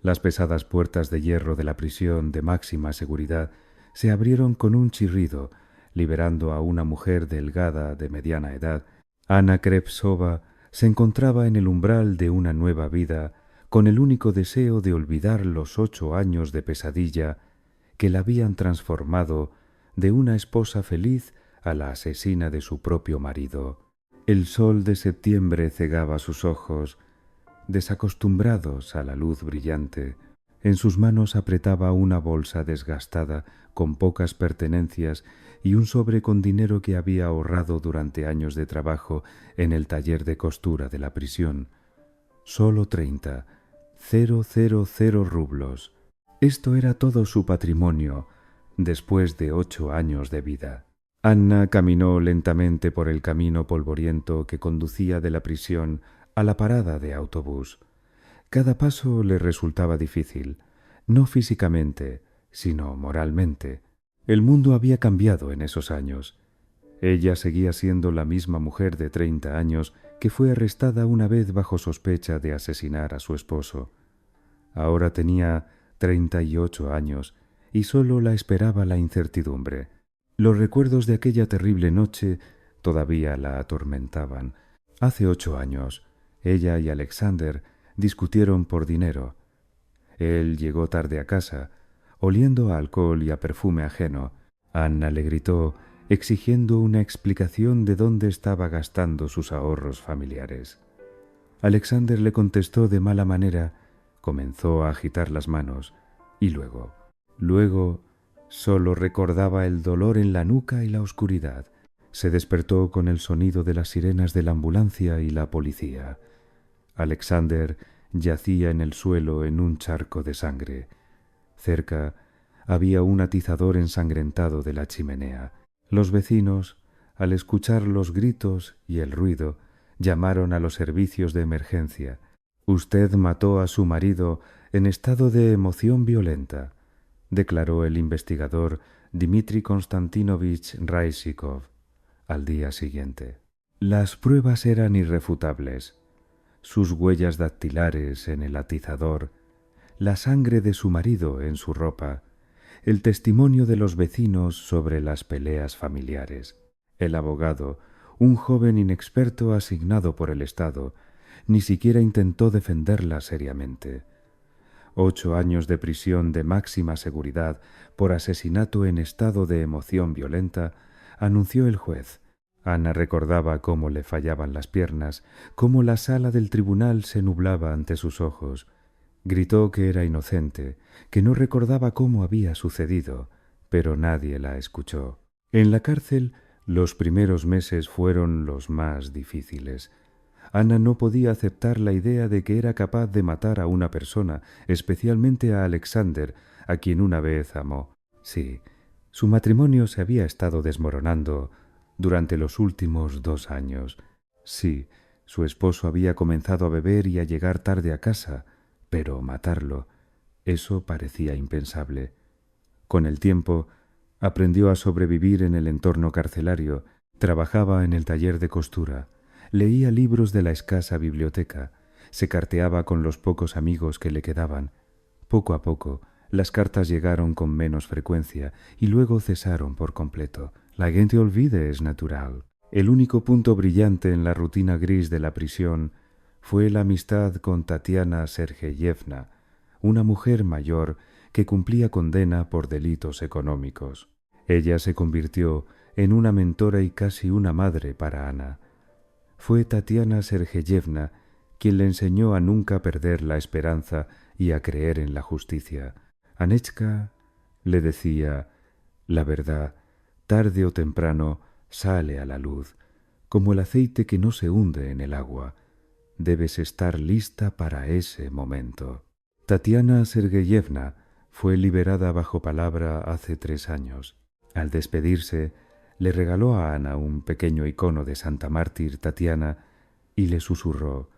Las pesadas puertas de hierro de la prisión de máxima seguridad se abrieron con un chirrido, liberando a una mujer delgada de mediana edad. Anna Krevtsova se encontraba en el umbral de una nueva vida, con el único deseo de olvidar los 8 años de pesadilla que la habían transformado de una esposa feliz a la asesina de su propio marido. El sol de septiembre cegaba sus ojos, desacostumbrados a la luz brillante. En sus manos apretaba una bolsa desgastada con pocas pertenencias y un sobre con dinero que había ahorrado durante años de trabajo en el taller de costura de la prisión. Solo 30,000 rublos. Esto era todo su patrimonio después de 8 años de vida. Anna caminó lentamente por el camino polvoriento que conducía de la prisión a la parada de autobús. Cada paso le resultaba difícil, no físicamente, sino moralmente. El mundo había cambiado en esos años. Ella seguía siendo la misma mujer de 30 años que fue arrestada una vez bajo sospecha de asesinar a su esposo. Ahora tenía 38 años y solo la esperaba la incertidumbre. Los recuerdos de aquella terrible noche todavía la atormentaban. Hace 8 años, ella y Alexander discutieron por dinero. Él llegó tarde a casa, oliendo a alcohol y a perfume ajeno. Anna le gritó, exigiendo una explicación de dónde estaba gastando sus ahorros familiares. Alexander le contestó de mala manera, comenzó a agitar las manos y luego solo recordaba el dolor en la nuca y la oscuridad. Se despertó con el sonido de las sirenas de la ambulancia y la policía. Alexander yacía en el suelo en un charco de sangre. Cerca había un atizador ensangrentado de la chimenea. Los vecinos, al escuchar los gritos y el ruido, llamaron a los servicios de emergencia. «Usted mató a su marido en estado de emoción violenta», declaró el investigador Dmitri Konstantinovich Raisikov al día siguiente. Las pruebas eran irrefutables. Sus huellas dactilares en el atizador, la sangre de su marido en su ropa, el testimonio de los vecinos sobre las peleas familiares. El abogado, un joven inexperto asignado por el Estado, ni siquiera intentó defenderla seriamente. 8 años de prisión de máxima seguridad por asesinato en estado de emoción violenta, anunció el juez. Anna recordaba cómo le fallaban las piernas, cómo la sala del tribunal se nublaba ante sus ojos. Gritó que era inocente, que no recordaba cómo había sucedido, pero nadie la escuchó. En la cárcel, los primeros meses fueron los más difíciles. Anna no podía aceptar la idea de que era capaz de matar a una persona, especialmente a Alexander, a quien una vez amó. Sí, su matrimonio se había estado desmoronando durante los últimos 2 años. Sí, su esposo había comenzado a beber y a llegar tarde a casa, pero matarlo, eso parecía impensable. Con el tiempo, aprendió a sobrevivir en el entorno carcelario, trabajaba en el taller de costura, leía libros de la escasa biblioteca, se carteaba con los pocos amigos que le quedaban. Poco a poco, las cartas llegaron con menos frecuencia y luego cesaron por completo. La gente olvide es natural. El único punto brillante en la rutina gris de la prisión fue la amistad con Tatiana Sergeyevna, una mujer mayor que cumplía condena por delitos económicos. Ella se convirtió en una mentora y casi una madre para Anna. Fue Tatiana Sergeyevna quien le enseñó a nunca perder la esperanza y a creer en la justicia. Anechka le decía, la verdad, tarde o temprano, sale a la luz, como el aceite que no se hunde en el agua. Debes estar lista para ese momento. Tatiana Sergeyevna fue liberada bajo palabra hace 3 años. Al despedirse, le regaló a Ana un pequeño icono de Santa Mártir Tatiana y le susurró: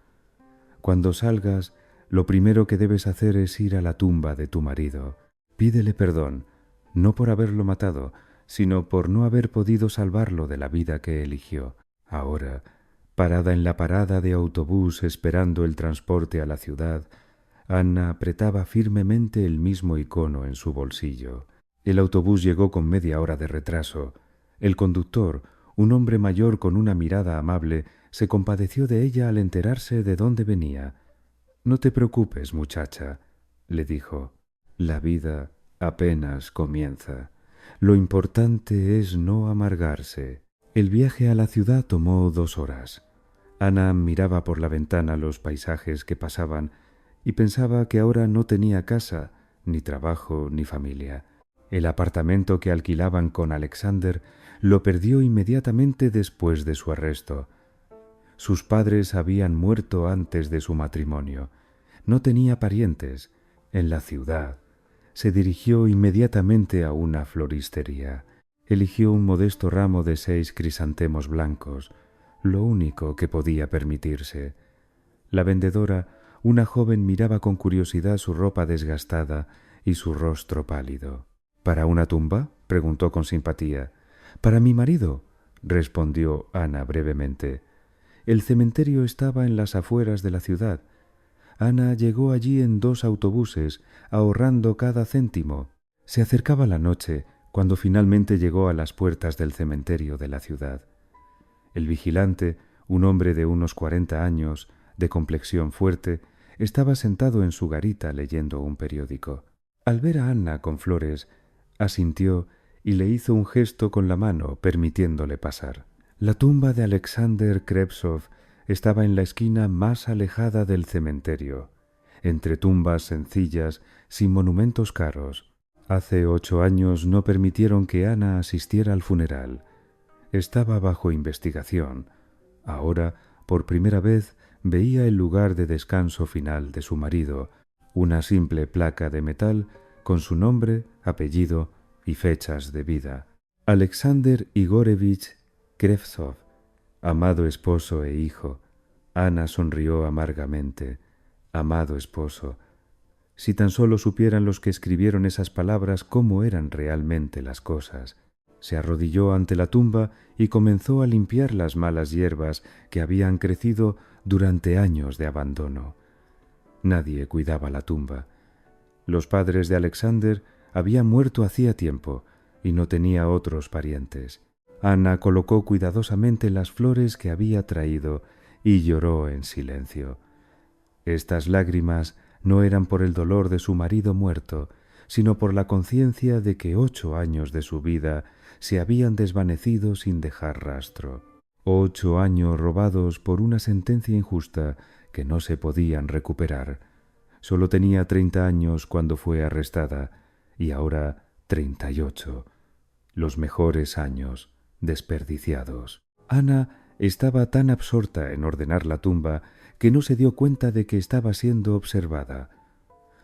«Cuando salgas, lo primero que debes hacer es ir a la tumba de tu marido. Pídele perdón, no por haberlo matado, sino por no haber podido salvarlo de la vida que eligió. Ahora, parada en la parada de autobús esperando el transporte a la ciudad, Anna apretaba firmemente el mismo icono en su bolsillo. El autobús llegó con media hora de retraso. El conductor, un hombre mayor con una mirada amable, se compadeció de ella al enterarse de dónde venía. «No te preocupes, muchacha», le dijo. «La vida apenas comienza. Lo importante es no amargarse». El viaje a la ciudad tomó 2 horas. Ana miraba por la ventana los paisajes que pasaban y pensaba que ahora no tenía casa, ni trabajo, ni familia. El apartamento que alquilaban con Alexander lo perdió inmediatamente después de su arresto. Sus padres habían muerto antes de su matrimonio. No tenía parientes en la ciudad. Se dirigió inmediatamente a una floristería. Eligió un modesto ramo de 6 crisantemos blancos, lo único que podía permitirse. La vendedora, una joven, miraba con curiosidad su ropa desgastada y su rostro pálido. «¿Para una tumba?», preguntó con simpatía. «Para mi marido», respondió Ana brevemente. El cementerio estaba en las afueras de la ciudad. Ana llegó allí en 2 autobuses, ahorrando cada céntimo. Se acercaba la noche cuando finalmente llegó a las puertas del cementerio de la ciudad. El vigilante, un hombre de unos 40 años, de complexión fuerte, estaba sentado en su garita leyendo un periódico. Al ver a Anna con flores, asintió y le hizo un gesto con la mano, permitiéndole pasar. La tumba de Alexander Krevsov estaba en la esquina más alejada del cementerio, entre tumbas sencillas, sin monumentos caros. Hace 8 años no permitieron que Ana asistiera al funeral. Estaba bajo investigación. Ahora, por primera vez, veía el lugar de descanso final de su marido, una simple placa de metal con su nombre, apellido y fechas de vida. Alexander Igorevich Krevsov, amado esposo e hijo. Ana sonrió amargamente. Amado esposo. Si tan solo supieran los que escribieron esas palabras cómo eran realmente las cosas. Se arrodilló ante la tumba y comenzó a limpiar las malas hierbas que habían crecido durante años de abandono. Nadie cuidaba la tumba. Los padres de Alexander habían muerto hacía tiempo y no tenía otros parientes. Ana colocó cuidadosamente las flores que había traído y lloró en silencio. Estas lágrimas no eran por el dolor de su marido muerto, sino por la conciencia de que 8 años de su vida se habían desvanecido sin dejar rastro. 8 años robados por una sentencia injusta que no se podían recuperar. Solo tenía 30 años cuando fue arrestada, y ahora 38. Los mejores años desperdiciados. Ana estaba tan absorta en ordenar la tumba que no se dio cuenta de que estaba siendo observada.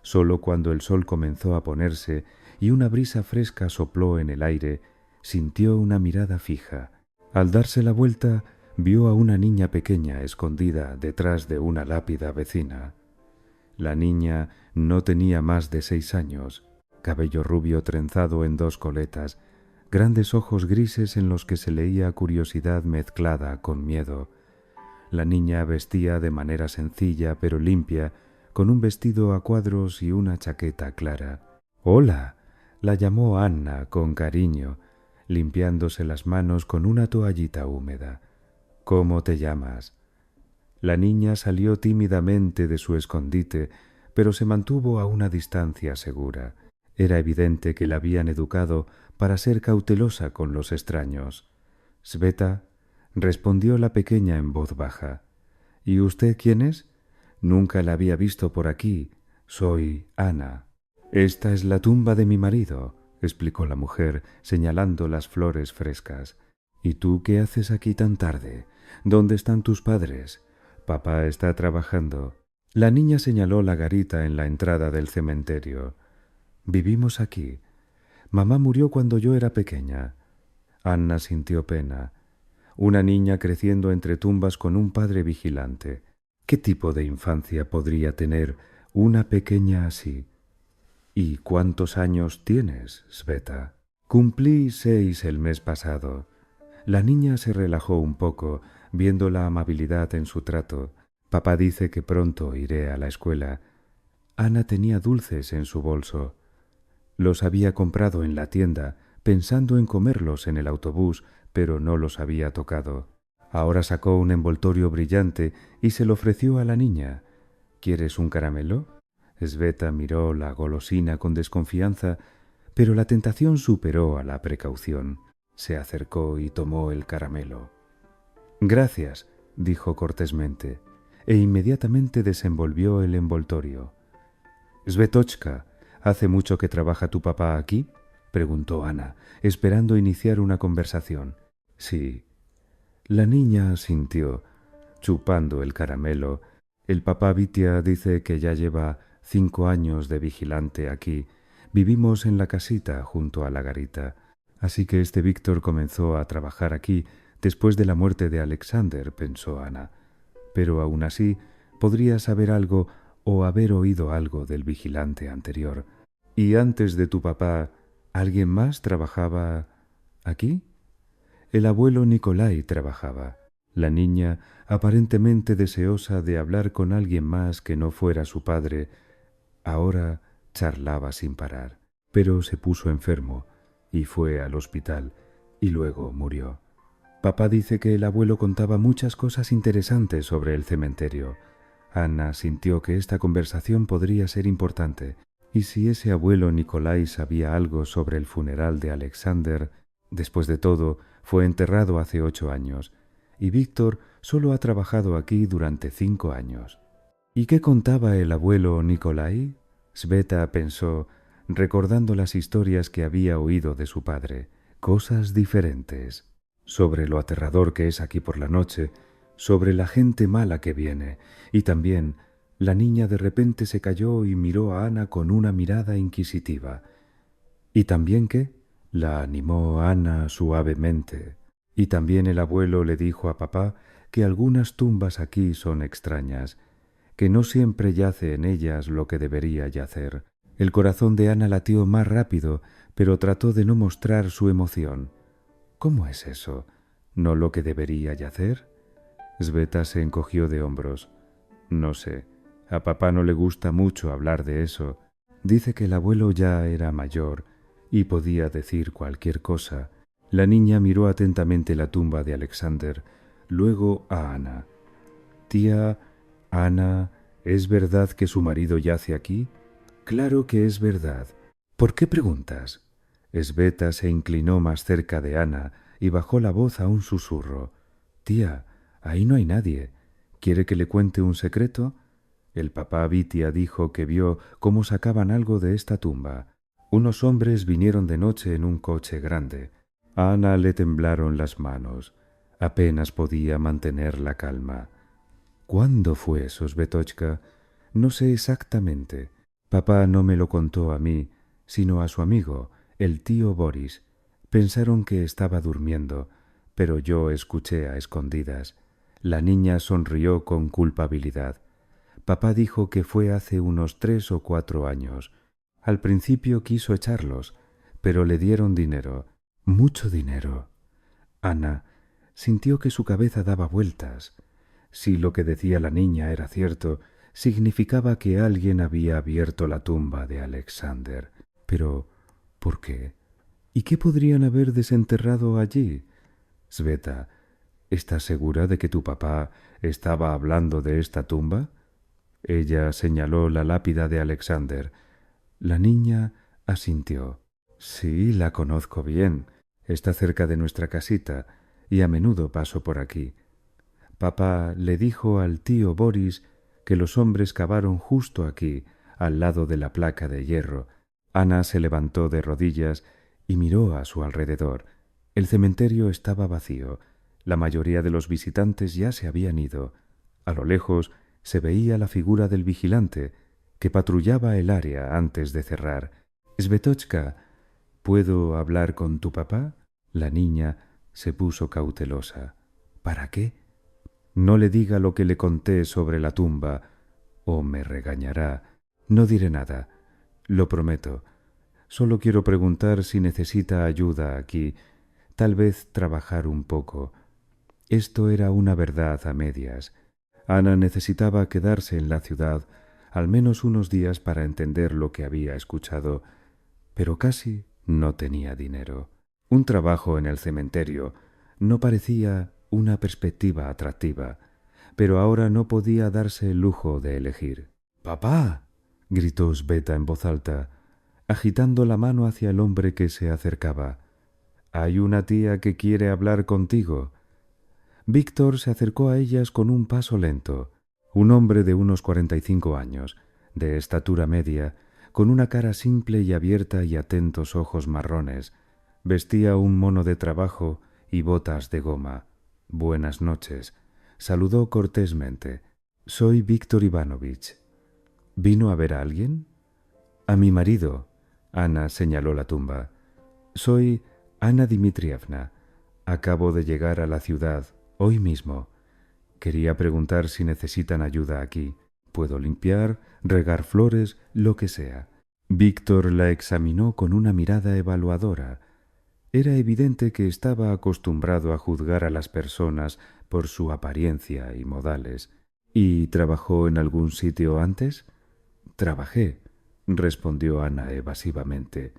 Solo cuando el sol comenzó a ponerse y una brisa fresca sopló en el aire, sintió una mirada fija. Al darse la vuelta, vio a una niña pequeña escondida detrás de una lápida vecina. La niña no tenía más de 6 años, cabello rubio trenzado en 2 coletas, grandes ojos grises en los que se leía curiosidad mezclada con miedo. La niña vestía de manera sencilla pero limpia, con un vestido a cuadros y una chaqueta clara. «Hola», la llamó Anna con cariño, limpiándose las manos con una toallita húmeda. «¿Cómo te llamas?». La niña salió tímidamente de su escondite, pero se mantuvo a una distancia segura. Era evidente que la habían educado para ser cautelosa con los extraños. «Sveta», respondió la pequeña en voz baja. «¿Y usted quién es?». «Nunca la había visto por aquí. Soy Ana». «Esta es la tumba de mi marido», explicó la mujer, señalando las flores frescas. «¿Y tú qué haces aquí tan tarde? ¿Dónde están tus padres?». «Papá está trabajando». La niña señaló la garita en la entrada del cementerio. «Vivimos aquí. Mamá murió cuando yo era pequeña». Anna sintió pena. Una niña creciendo entre tumbas con un padre vigilante. ¿Qué tipo de infancia podría tener una pequeña así? «¿Y cuántos años tienes, Sveta?». «Cumplí 6 el mes pasado». La niña se relajó un poco, viendo la amabilidad en su trato. «Papá dice que pronto iré a la escuela». Ana tenía dulces en su bolso. Los había comprado en la tienda, pensando en comerlos en el autobús, pero no los había tocado. Ahora sacó un envoltorio brillante y se lo ofreció a la niña. ¿Quieres un caramelo? Sveta miró la golosina con desconfianza, pero la tentación superó a la precaución. Se acercó y tomó el caramelo. Gracias, dijo cortésmente, e inmediatamente desenvolvió el envoltorio. Svetochka, ¿hace mucho que trabaja tu papá aquí? Preguntó Ana, esperando iniciar una conversación. Sí. La niña asintió, chupando el caramelo. El papá Vitia dice que ya lleva 5 años de vigilante aquí. Vivimos en la casita junto a la garita. Así que este Víctor comenzó a trabajar aquí después de la muerte de Alexander, pensó Ana. Pero aún así podría saber algo o haber oído algo del vigilante anterior. ¿Y antes de tu papá, alguien más trabajaba aquí? El abuelo Nicolai trabajaba. La niña, aparentemente deseosa de hablar con alguien más que no fuera su padre, ahora charlaba sin parar. Pero se puso enfermo y fue al hospital y luego murió. Papá dice que el abuelo contaba muchas cosas interesantes sobre el cementerio. Ana sintió que esta conversación podría ser importante, y si ese abuelo Nicolai sabía algo sobre el funeral de Alexander, después de todo, fue enterrado hace 8 años, y Víctor solo ha trabajado aquí durante 5 años. ¿Y qué contaba el abuelo Nicolai? Sveta pensó, recordando las historias que había oído de su padre, cosas diferentes, sobre lo aterrador que es aquí por la noche, sobre la gente mala que viene, y también la niña de repente se calló y miró a Ana con una mirada inquisitiva. ¿Y también qué? La animó Ana suavemente. Y también el abuelo le dijo a papá que algunas tumbas aquí son extrañas, que no siempre yace en ellas lo que debería yacer. El corazón de Ana latió más rápido, pero trató de no mostrar su emoción. ¿Cómo es eso? ¿No lo que debería yacer? Sveta se encogió de hombros. No sé. A papá no le gusta mucho hablar de eso. Dice que el abuelo ya era mayor y podía decir cualquier cosa. La niña miró atentamente la tumba de Alexander, luego a Ana. Tía, Ana, ¿es verdad que su marido yace aquí? Claro que es verdad. ¿Por qué preguntas? Sveta se inclinó más cerca de Ana y bajó la voz a un susurro. Tía, ahí no hay nadie. ¿Quiere que le cuente un secreto? El papá Vitia dijo que vio cómo sacaban algo de esta tumba. Unos hombres vinieron de noche en un coche grande. A Ana le temblaron las manos. Apenas podía mantener la calma. ¿Cuándo fue eso, Svetochka? No sé exactamente. Papá no me lo contó a mí, sino a su amigo, el tío Boris. Pensaron que estaba durmiendo, pero yo escuché a escondidas. La niña sonrió con culpabilidad. Papá dijo que fue hace unos 3 o 4 años. Al principio quiso echarlos, pero le dieron dinero, mucho dinero. Ana sintió que su cabeza daba vueltas. Si lo que decía la niña era cierto, significaba que alguien había abierto la tumba de Alexander. Pero, ¿por qué? ¿Y qué podrían haber desenterrado allí? Sveta, ¿estás segura de que tu papá estaba hablando de esta tumba? Ella señaló la lápida de Alexander. La niña asintió. Sí, la conozco bien. Está cerca de nuestra casita y a menudo paso por aquí. Papá le dijo al tío Boris que los hombres cavaron justo aquí, al lado de la placa de hierro. Ana se levantó de rodillas y miró a su alrededor. El cementerio estaba vacío. La mayoría de los visitantes ya se habían ido. A lo lejos se veía la figura del vigilante, que patrullaba el área antes de cerrar. Svetochka, ¿puedo hablar con tu papá? La niña se puso cautelosa. ¿Para qué? No le diga lo que le conté sobre la tumba, o me regañará. No diré nada, lo prometo. Solo quiero preguntar si necesita ayuda aquí, tal vez trabajar un poco. Esto era una verdad a medias. Ana necesitaba quedarse en la ciudad, al menos unos días para entender lo que había escuchado, pero casi no tenía dinero. Un trabajo en el cementerio no parecía una perspectiva atractiva, pero ahora no podía darse el lujo de elegir. «¡Papá!», gritó Sveta en voz alta, agitando la mano hacia el hombre que se acercaba. «Hay una tía que quiere hablar contigo». Víctor se acercó a ellas con un paso lento. Un hombre de unos 45 años, de estatura media, con una cara simple y abierta y atentos ojos marrones, vestía un mono de trabajo y botas de goma. «Buenas noches», saludó cortésmente. «Soy Víctor Ivanovich». «¿Vino a ver a alguien?» «A mi marido», Ana señaló la tumba. «Soy Ana Dmitrievna. Acabo de llegar a la ciudad hoy mismo. Quería preguntar si necesitan ayuda aquí. Puedo limpiar, regar flores, lo que sea». Víctor la examinó con una mirada evaluadora. Era evidente que estaba acostumbrado a juzgar a las personas por su apariencia y modales. «¿Y trabajó en algún sitio antes?» «Trabajé», respondió Ana evasivamente.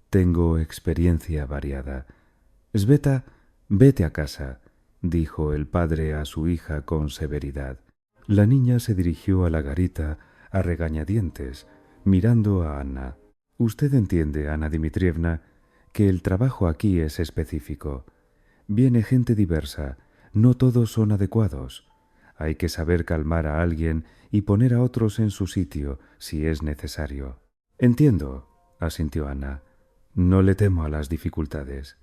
«Tengo experiencia variada». «Sveta, vete a casa», dijo el padre a su hija con severidad. La niña se dirigió a la garita a regañadientes, mirando a Ana. «Usted entiende, Ana Dmitrievna, que el trabajo aquí es específico. Viene gente diversa, no todos son adecuados. Hay que saber calmar a alguien y poner a otros en su sitio si es necesario». «Entiendo», asintió Ana. «No le temo a las dificultades».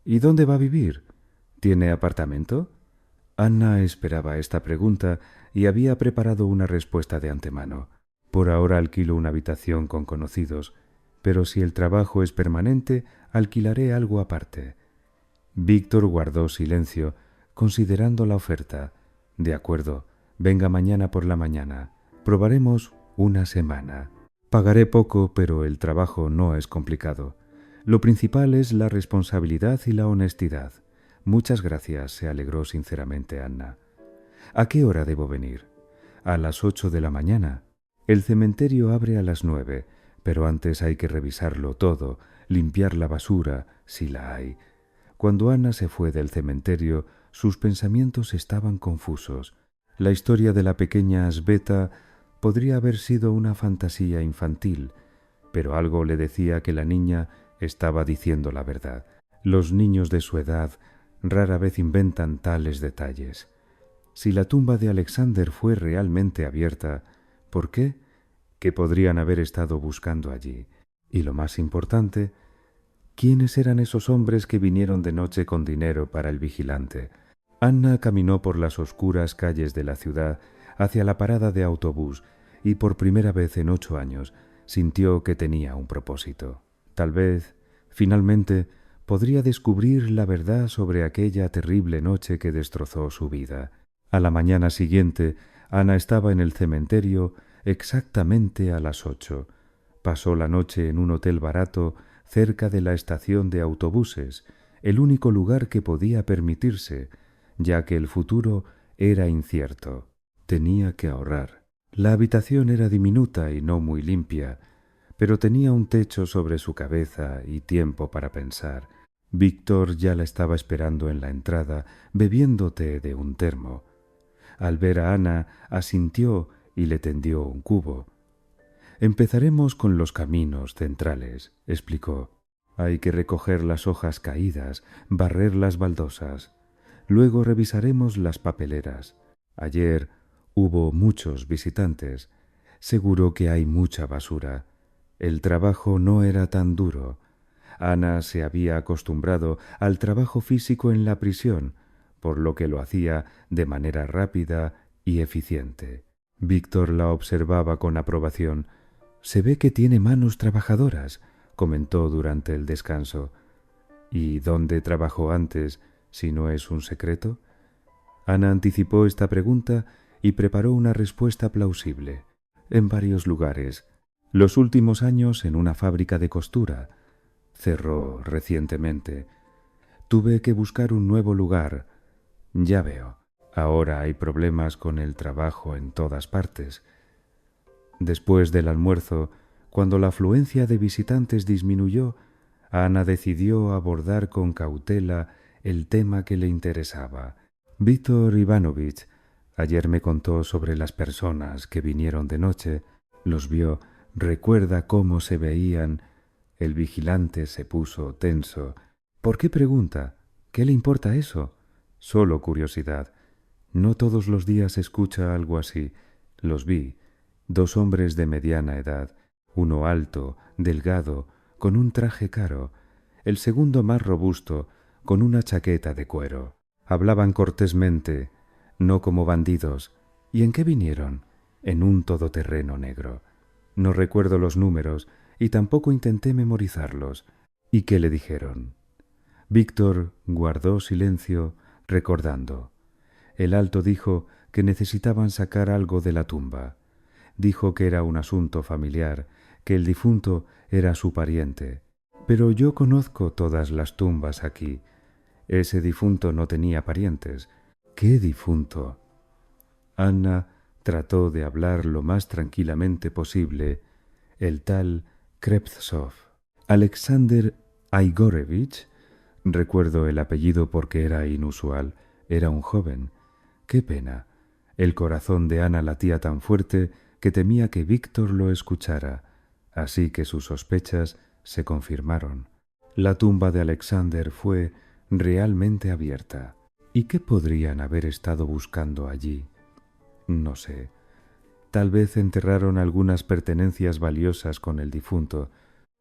«¿Y dónde va a vivir? ¿Tiene apartamento?» Ana esperaba esta pregunta y había preparado una respuesta de antemano. «Por ahora alquilo una habitación con conocidos, pero si el trabajo es permanente, alquilaré algo aparte». Víctor guardó silencio, considerando la oferta. «De acuerdo, venga mañana por la mañana. Probaremos una semana. Pagaré poco, pero el trabajo no es complicado. Lo principal es la responsabilidad y la honestidad». «Muchas gracias», se alegró sinceramente Ana. «¿A qué hora debo venir?» «A las 8 de la mañana. El cementerio abre a las 9, pero antes hay que revisarlo todo, limpiar la basura, si la hay». Cuando Ana se fue del cementerio, sus pensamientos estaban confusos. La historia de la pequeña Sveta podría haber sido una fantasía infantil, pero algo le decía que la niña estaba diciendo la verdad. Los niños de su edad rara vez inventan tales detalles. Si la tumba de Alexander fue realmente abierta, ¿por qué? ¿Qué podrían haber estado buscando allí? Y lo más importante, ¿quiénes eran esos hombres que vinieron de noche con dinero para el vigilante? Anna caminó por las oscuras calles de la ciudad hacia la parada de autobús y por primera vez en 8 años sintió que tenía un propósito. Tal vez, finalmente, podría descubrir la verdad sobre aquella terrible noche que destrozó su vida. A la mañana siguiente, Ana estaba en el cementerio exactamente a las 8. Pasó la noche en un hotel barato cerca de la estación de autobuses, el único lugar que podía permitirse, ya que el futuro era incierto. Tenía que ahorrar. La habitación era diminuta y no muy limpia, pero tenía un techo sobre su cabeza y tiempo para pensar. Víctor ya la estaba esperando en la entrada, bebiendo té de un termo. Al ver a Ana, asintió y le tendió un cubo. «Empezaremos con los caminos centrales», explicó. «Hay que recoger las hojas caídas, barrer las baldosas. Luego revisaremos las papeleras. Ayer hubo muchos visitantes. Seguro que hay mucha basura. El trabajo no era tan duro. Ana se había acostumbrado al trabajo físico en la prisión, por lo que lo hacía de manera rápida y eficiente». Víctor la observaba con aprobación. «Se ve que tiene manos trabajadoras», comentó durante el descanso. «¿Y dónde trabajó antes, si no es un secreto?» Ana anticipó esta pregunta y preparó una respuesta plausible. «En varios lugares. Los últimos años en una fábrica de costura. Cerró recientemente. Tuve que buscar un nuevo lugar. Ya veo. Ahora hay problemas con el trabajo en todas partes». Después del almuerzo, cuando la afluencia de visitantes disminuyó, Ana decidió abordar con cautela el tema que le interesaba. Víctor Ivanovich ayer me contó sobre las personas que vinieron de noche, los vio, recuerda cómo se veían. El vigilante se puso tenso. ¿Por qué pregunta? ¿Qué le importa eso? Solo curiosidad. No todos los días escucha algo así. Los vi. Dos hombres de mediana edad, uno alto, delgado, con un traje caro, el segundo más robusto, con una chaqueta de cuero. Hablaban cortésmente, no como bandidos. ¿Y en qué vinieron? En un todoterreno negro. No recuerdo los números y tampoco intenté memorizarlos. ¿Y qué le dijeron? Víctor guardó silencio, recordando. El alto dijo que necesitaban sacar algo de la tumba. Dijo que era un asunto familiar, que el difunto era su pariente. Pero yo conozco todas las tumbas aquí. Ese difunto no tenía parientes. ¿Qué difunto? Anna trató de hablar lo más tranquilamente posible. El tal Krevtsov. Alexander Igorevich, recuerdo el apellido porque era inusual, era un joven. Qué pena. El corazón de Ana latía tan fuerte que temía que Víctor lo escuchara, así que sus sospechas se confirmaron. La tumba de Alexander fue realmente abierta. ¿Y qué podrían haber estado buscando allí? No sé. Tal vez enterraron algunas pertenencias valiosas con el difunto.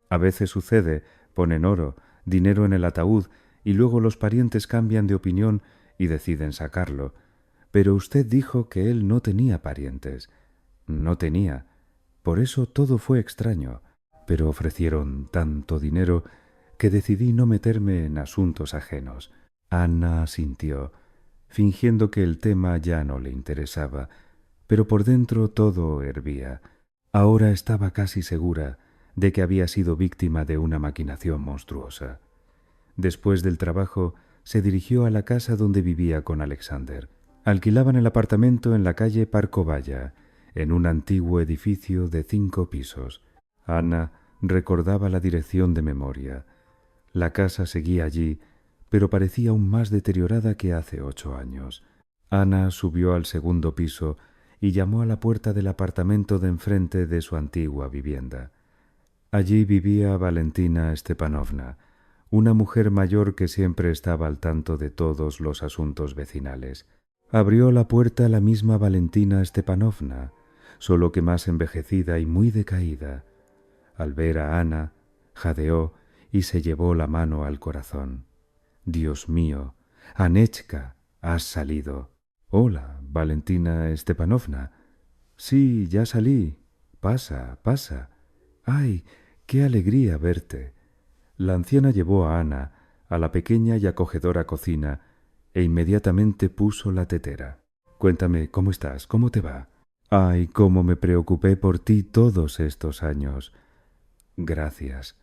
A veces sucede, ponen oro, dinero en el ataúd y luego los parientes cambian de opinión y deciden sacarlo. Pero usted dijo que él no tenía parientes. No tenía. Por eso todo fue extraño. Pero ofrecieron tanto dinero que decidí no meterme en asuntos ajenos. Ana asintió, fingiendo que el tema ya no le interesaba, pero por dentro todo hervía. Ahora estaba casi segura de que había sido víctima de una maquinación monstruosa. Después del trabajo, se dirigió a la casa donde vivía con Alexander. Alquilaban el apartamento en la calle Parkovaya, en un antiguo edificio de 5 pisos. Ana recordaba la dirección de memoria. La casa seguía allí, pero parecía aún más deteriorada que hace 8 años. Ana subió al segundo piso y llamó a la puerta del apartamento de enfrente de su antigua vivienda. Allí vivía Valentina Stepanovna, una mujer mayor que siempre estaba al tanto de todos los asuntos vecinales. Abrió la puerta la misma Valentina Stepanovna, solo que más envejecida y muy decaída. Al ver a Ana, jadeó y se llevó la mano al corazón. «Dios mío, Anechka, has salido». «Hola, Valentina Stepanovna». «Sí, ya salí. Pasa, pasa. ¡Ay, qué alegría verte!». La anciana llevó a Ana a la pequeña y acogedora cocina e inmediatamente puso la tetera. «Cuéntame, ¿cómo estás? ¿Cómo te va?». «Ay, cómo me preocupé por ti todos estos años». «Gracias.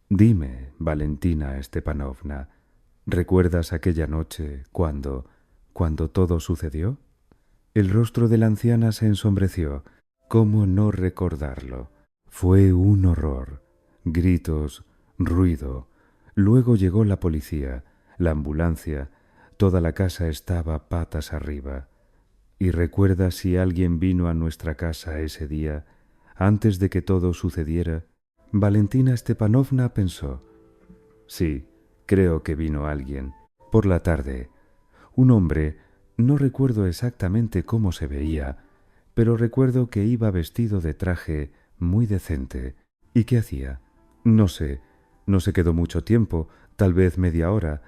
Dime, Valentina Stepanovna, ¿recuerdas aquella noche cuando todo sucedió?». El rostro de la anciana se ensombreció. ¿Cómo no recordarlo? Fue un horror. Gritos, ruido. Luego llegó la policía, la ambulancia. Toda la casa estaba patas arriba. ¿Y recuerdas si alguien vino a nuestra casa ese día, antes de que todo sucediera? Valentina Stepanovna pensó. Sí, creo que vino alguien. Por la tarde. Un hombre, no recuerdo exactamente cómo se veía, pero recuerdo que iba vestido de traje muy decente. ¿Y qué hacía? No sé, no se quedó mucho tiempo, tal vez media hora.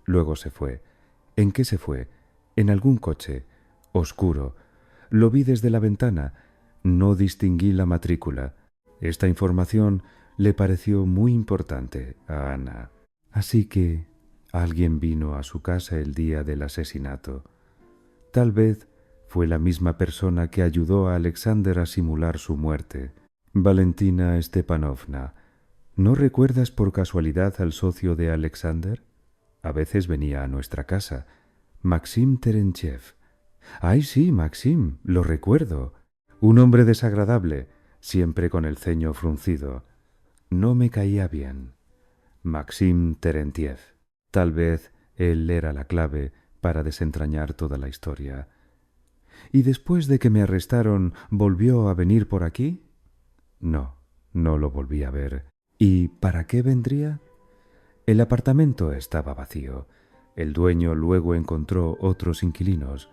Luego se fue. ¿En qué se fue? En algún coche. Oscuro. Lo vi desde la ventana. No distinguí la matrícula. Esta información le pareció muy importante a Ana. Así que alguien vino a su casa el día del asesinato. Tal vez fue la misma persona que ayudó a Alexander a simular su muerte. Valentina Stepanovna, ¿no recuerdas por casualidad al socio de Alexander? A veces venía a nuestra casa. Maxim Terenchev. Ay, sí, Maxim, lo recuerdo. Un hombre desagradable, siempre con el ceño fruncido. No me caía bien. Maxim Terentiev. Tal vez él era la clave para desentrañar toda la historia. ¿Y después de que me arrestaron, volvió a venir por aquí? No, no lo volví a ver. ¿Y para qué vendría? El apartamento estaba vacío. El dueño luego encontró otros inquilinos.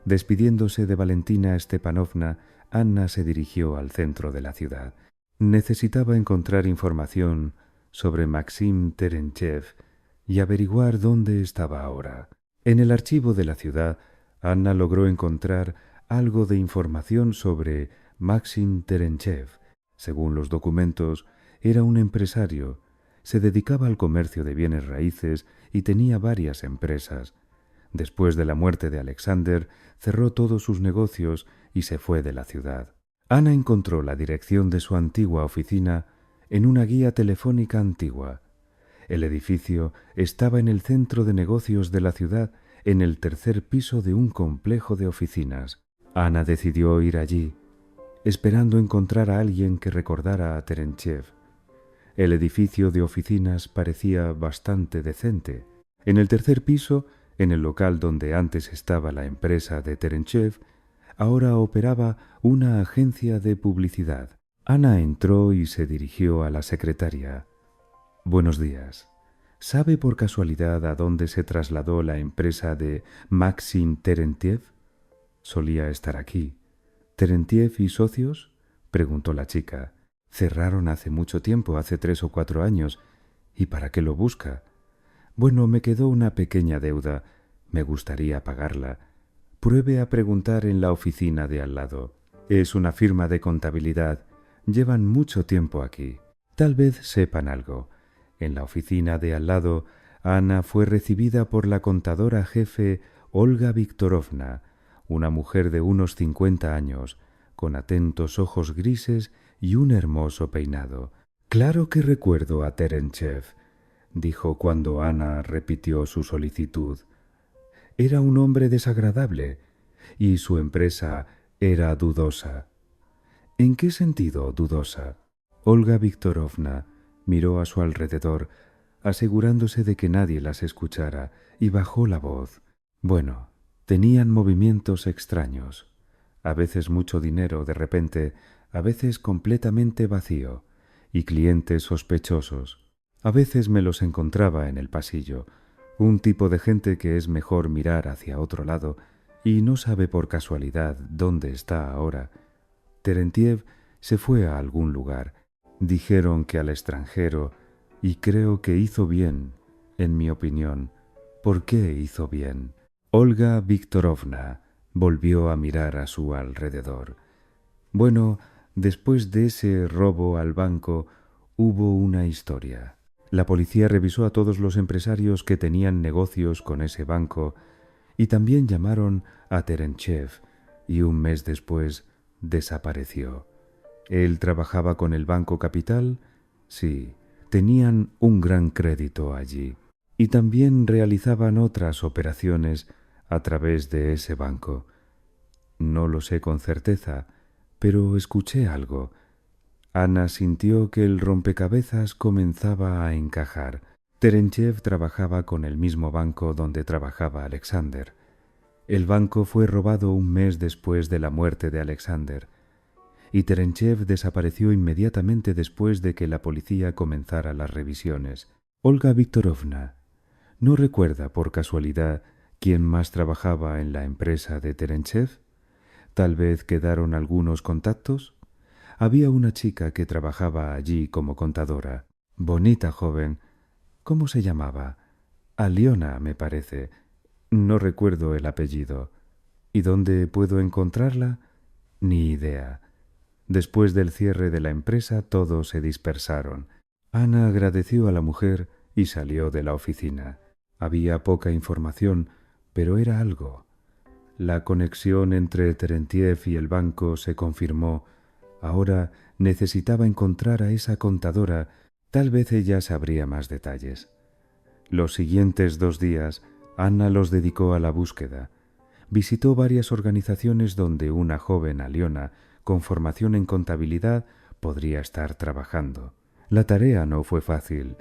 Despidiéndose de Valentina Stepanovna, Anna se dirigió al centro de la ciudad. Necesitaba encontrar información sobre Maxim Terentiev y averiguar dónde estaba ahora. En el archivo de la ciudad, Anna logró encontrar algo de información sobre Maxim Terentiev. Según los documentos, era un empresario. Se dedicaba al comercio de bienes raíces y tenía varias empresas. Después de la muerte de Alexander, cerró todos sus negocios y se fue de la ciudad. Ana encontró la dirección de su antigua oficina en una guía telefónica antigua. El edificio estaba en el centro de negocios de la ciudad, en el tercer piso de un complejo de oficinas. Ana decidió ir allí, esperando encontrar a alguien que recordara a Terentiev. El edificio de oficinas parecía bastante decente. En el tercer piso, en el local donde antes estaba la empresa de Terentiev, ahora operaba una agencia de publicidad. Ana entró y se dirigió a la secretaria. Buenos días. ¿Sabe por casualidad a dónde se trasladó la empresa de Maxim Terentiev? Solía estar aquí. ¿Terentiev y socios? Preguntó la chica. Cerraron hace mucho tiempo, hace 3 o 4 años. ¿Y para qué lo busca? Bueno, me quedó una pequeña deuda. Me gustaría pagarla. Pruebe a preguntar en la oficina de al lado. Es una firma de contabilidad. Llevan mucho tiempo aquí. Tal vez sepan algo. En la oficina de al lado, Ana fue recibida por la contadora jefe Olga Viktorovna, una mujer de unos 50 años, con atentos ojos grises y un hermoso peinado. «Claro que recuerdo a Terentiev», dijo cuando Ana repitió su solicitud. Era un hombre desagradable y su empresa era dudosa. ¿En qué sentido dudosa? Olga Viktorovna miró a su alrededor, asegurándose de que nadie las escuchara, y bajó la voz. Bueno, tenían movimientos extraños. A veces mucho dinero de repente, a veces completamente vacío, y clientes sospechosos. A veces me los encontraba en el pasillo, un tipo de gente que es mejor mirar hacia otro lado y no sabe por casualidad dónde está ahora. Terentiev se fue a algún lugar. Dijeron que al extranjero, y creo que hizo bien, en mi opinión. ¿Por qué hizo bien? Olga Viktorovna volvió a mirar a su alrededor. Bueno, después de ese robo al banco hubo una historia. La policía revisó a todos los empresarios que tenían negocios con ese banco y también llamaron a Terentiev y un mes después desapareció. ¿Él trabajaba con el Banco Capital? Sí, tenían un gran crédito allí y también realizaban otras operaciones a través de ese banco. No lo sé con certeza, pero escuché algo. Ana sintió que el rompecabezas comenzaba a encajar. Terentiev trabajaba con el mismo banco donde trabajaba Alexander. El banco fue robado un mes después de la muerte de Alexander, y Terentiev desapareció inmediatamente después de que la policía comenzara las revisiones. Olga Viktorovna, ¿no recuerda por casualidad quién más trabajaba en la empresa de Terentiev? ¿Tal vez quedaron algunos contactos? Había una chica que trabajaba allí como contadora. Bonita joven. ¿Cómo se llamaba? Aliona, me parece. No recuerdo el apellido. ¿Y dónde puedo encontrarla? Ni idea. Después del cierre de la empresa todos se dispersaron. Ana agradeció a la mujer y salió de la oficina. Había poca información, pero era algo. La conexión entre Terentiev y el banco se confirmó. Ahora necesitaba encontrar a esa contadora. Tal vez ella sabría más detalles. Los siguientes 2 días, Ana los dedicó a la búsqueda. Visitó varias organizaciones donde una joven Aliona con formación en contabilidad, podría estar trabajando. La tarea no fue fácil.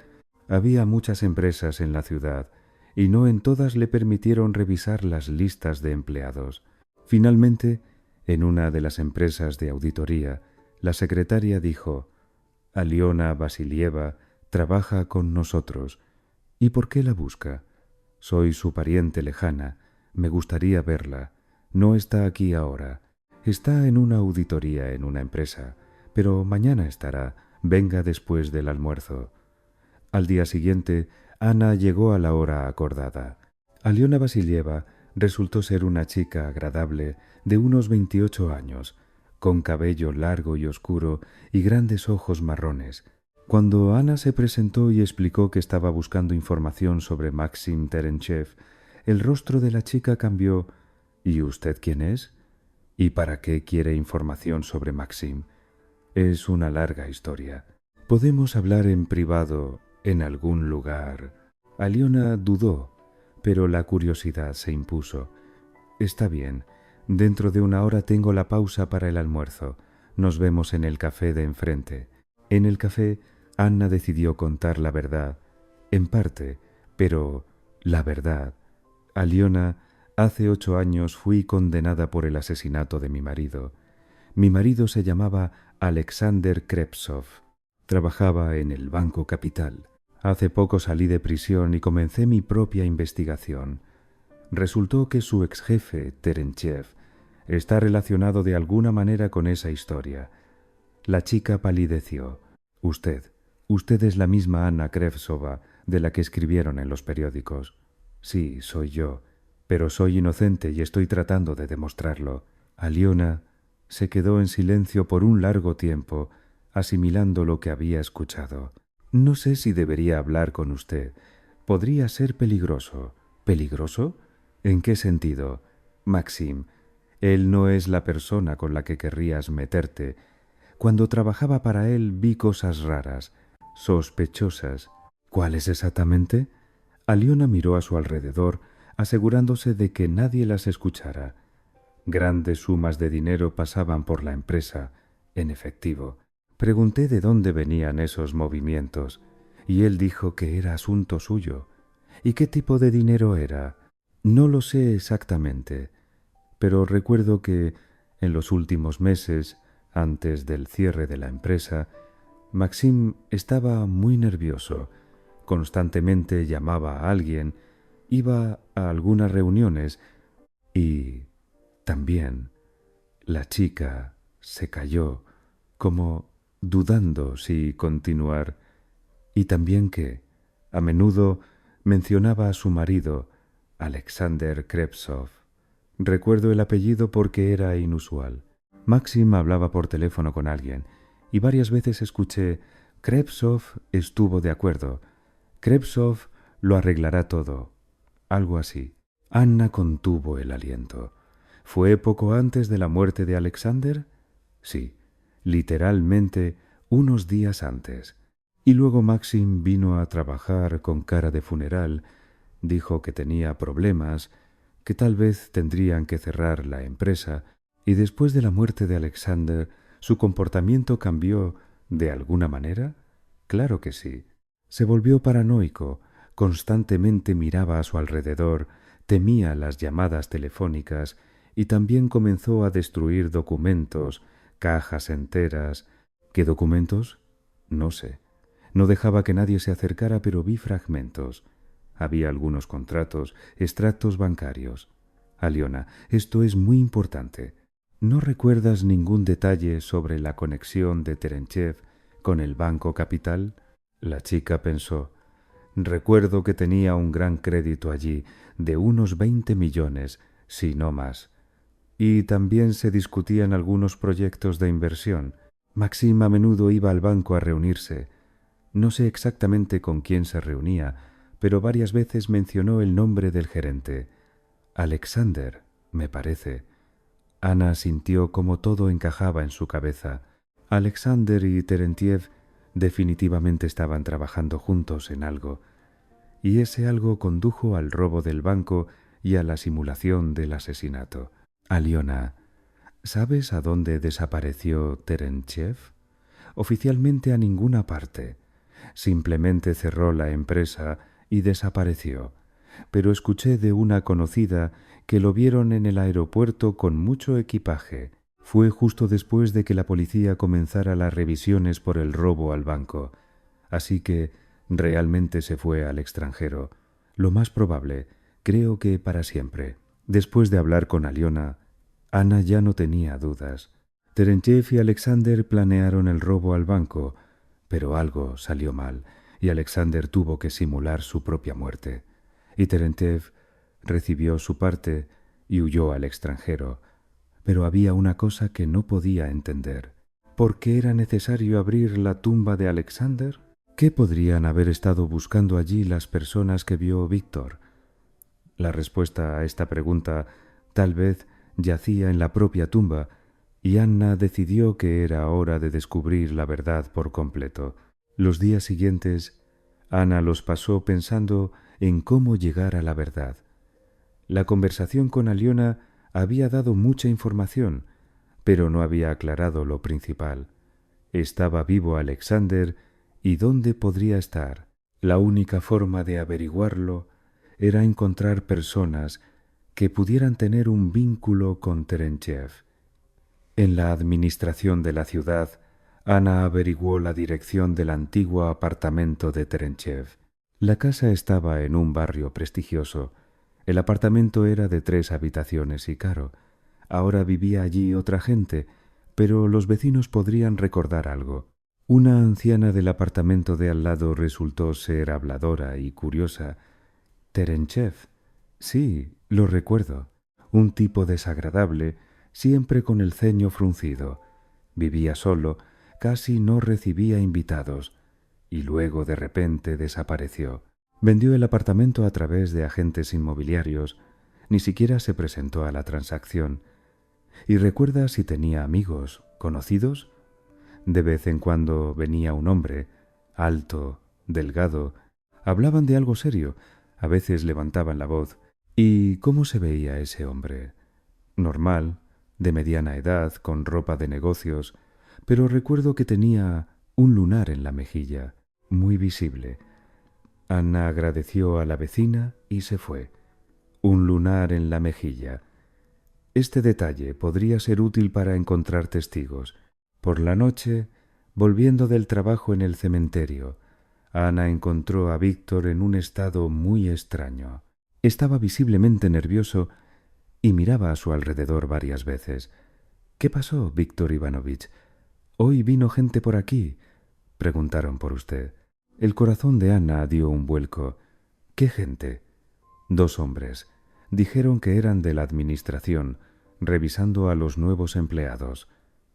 Había muchas empresas en la ciudad y no en todas le permitieron revisar las listas de empleados. Finalmente, en una de las empresas de auditoría, la secretaria dijo: «Aliona Vasilieva trabaja con nosotros. ¿Y por qué la busca? Soy su pariente lejana. Me gustaría verla. No está aquí ahora. Está en una auditoría en una empresa, pero mañana estará. Venga después del almuerzo». Al día siguiente, Ana llegó a la hora acordada. Aliona Vasilieva resultó ser una chica agradable de unos 28 años, con cabello largo y oscuro y grandes ojos marrones. Cuando Ana se presentó y explicó que estaba buscando información sobre Maxim Terenchev, el rostro de la chica cambió. «¿Y usted quién es? ¿Y para qué quiere información sobre Maxim?» «Es una larga historia. Podemos hablar en privado en algún lugar». Aliona dudó, pero la curiosidad se impuso. «Está bien. Dentro de una hora tengo la pausa para el almuerzo. Nos vemos en el café de enfrente». En el café, Anna decidió contar la verdad. En parte, pero la verdad. «Aliona, hace 8 años fui condenada por el asesinato de mi marido. Mi marido se llamaba Alexander Krepsov. Trabajaba en el Banco Capital. Hace poco salí de prisión y comencé mi propia investigación. Resultó que su exjefe, Terenchev, está relacionado de alguna manera con esa historia». La chica palideció. Usted es la misma Anna Krepsova de la que escribieron en los periódicos». «Sí, soy yo, pero soy inocente y estoy tratando de demostrarlo». Aliona se quedó en silencio por un largo tiempo, asimilando lo que había escuchado. «No sé si debería hablar con usted. Podría ser peligroso». «¿Peligroso? ¿En qué sentido?» «Maxim, él no es la persona con la que querrías meterte. Cuando trabajaba para él vi cosas raras, sospechosas». «¿Cuáles exactamente?» Aliona miró a su alrededor, asegurándose de que nadie las escuchara. Grandes sumas de dinero pasaban por la empresa, en efectivo. Pregunté de dónde venían esos movimientos, y él dijo que era asunto suyo. «¿Y qué tipo de dinero era?» «No lo sé exactamente, pero recuerdo que en los últimos meses, antes del cierre de la empresa, Maxim estaba muy nervioso. Constantemente llamaba a alguien, iba a algunas reuniones y también la chica se calló, como dudando si continuar, y también que, a menudo, mencionaba a su marido, Alexander Krepsov. Recuerdo el apellido porque era inusual. Maxim hablaba por teléfono con alguien, y varias veces escuché: «Krepsov estuvo de acuerdo. Krepsov lo arreglará todo». Algo así. Anna contuvo el aliento. «¿Fue poco antes de la muerte de Alexander?» «Sí, literalmente unos días antes. Y luego Maxim vino a trabajar con cara de funeral. Dijo que tenía problemas, que tal vez tendrían que cerrar la empresa, y después de la muerte de Alexander, ¿su comportamiento cambió de alguna manera?» «Claro que sí. Se volvió paranoico, constantemente miraba a su alrededor, temía las llamadas telefónicas y también comenzó a destruir documentos, cajas enteras». «¿Qué documentos?» «No sé. No dejaba que nadie se acercara, pero vi fragmentos. Había algunos contratos, extractos bancarios». «Aliona, esto es muy importante. ¿No recuerdas ningún detalle sobre la conexión de Terenchev con el Banco Capital?» La chica pensó. «Recuerdo que tenía un gran crédito allí, de unos 20 millones, si no más. Y también se discutían algunos proyectos de inversión. Maxim a menudo iba al banco a reunirse. No sé exactamente con quién se reunía, pero varias veces mencionó el nombre del gerente. Alexander, me parece». Ana sintió como todo encajaba en su cabeza. Alexander y Terentiev definitivamente estaban trabajando juntos en algo, y ese algo condujo al robo del banco y a la simulación del asesinato. «Aliona, ¿Sabes a dónde desapareció Terentjev? Oficialmente a ninguna parte. Simplemente cerró la empresa y desapareció. Pero escuché de una conocida que lo vieron en el aeropuerto con mucho equipaje. Fue justo después de que la policía comenzara las revisiones por el robo al banco. Así que realmente se fue al extranjero. Lo más probable, creo que para siempre. Después de hablar con Aliona, Anna ya no tenía dudas. Terentjev y Alexander planearon el robo al banco, pero algo salió mal y Alexander tuvo que simular su propia muerte. Y Terentjev recibió su parte y huyó al extranjero. Pero había una cosa que no podía entender. ¿Por qué era necesario abrir la tumba de Alexander? ¿Qué podrían haber estado buscando allí las personas que vio Víctor? La respuesta a esta pregunta tal vez yacía en la propia tumba, y Anna decidió que era hora de descubrir la verdad por completo. Los días siguientes, Anna los pasó pensando en cómo llegar a la verdad. La conversación con Aliona había dado mucha información, pero no había aclarado lo principal. ¿Estaba vivo Alexander y dónde podría estar? La única forma de averiguarlo era encontrar personas que pudieran tener un vínculo con Terentjev. En la administración de la ciudad, Anna averiguó la dirección del antiguo apartamento de Terentjev. La casa estaba en un barrio prestigioso. El apartamento era de 3 habitaciones y caro. Ahora vivía allí otra gente, pero los vecinos podrían recordar algo. Una anciana del apartamento de al lado resultó ser habladora y curiosa. Terentjev. Sí, lo recuerdo. Un tipo desagradable, siempre con el ceño fruncido. Vivía solo, casi no recibía invitados, y luego de repente desapareció. Vendió el apartamento a través de agentes inmobiliarios, ni siquiera se presentó a la transacción. ¿Y recuerda si tenía amigos, conocidos? De vez en cuando venía un hombre, alto, delgado. Hablaban de algo serio, a veces levantaban la voz. ¿Y cómo se veía ese hombre? Normal, de mediana edad, con ropa de negocios, pero recuerdo que tenía un lunar en la mejilla, muy visible. Anna agradeció a la vecina y se fue. Un lunar en la mejilla. Este detalle podría ser útil para encontrar testigos. Por la noche, volviendo del trabajo en el cementerio, Ana encontró a Víctor en un estado muy extraño. Estaba visiblemente nervioso y miraba a su alrededor varias veces. —¿Qué pasó, Víctor Ivanovich? —¿Hoy vino gente por aquí? —Preguntaron por usted. El corazón de Ana dio un vuelco. —¿Qué gente? —2 hombres. Dijeron que eran de la administración, revisando a los nuevos empleados.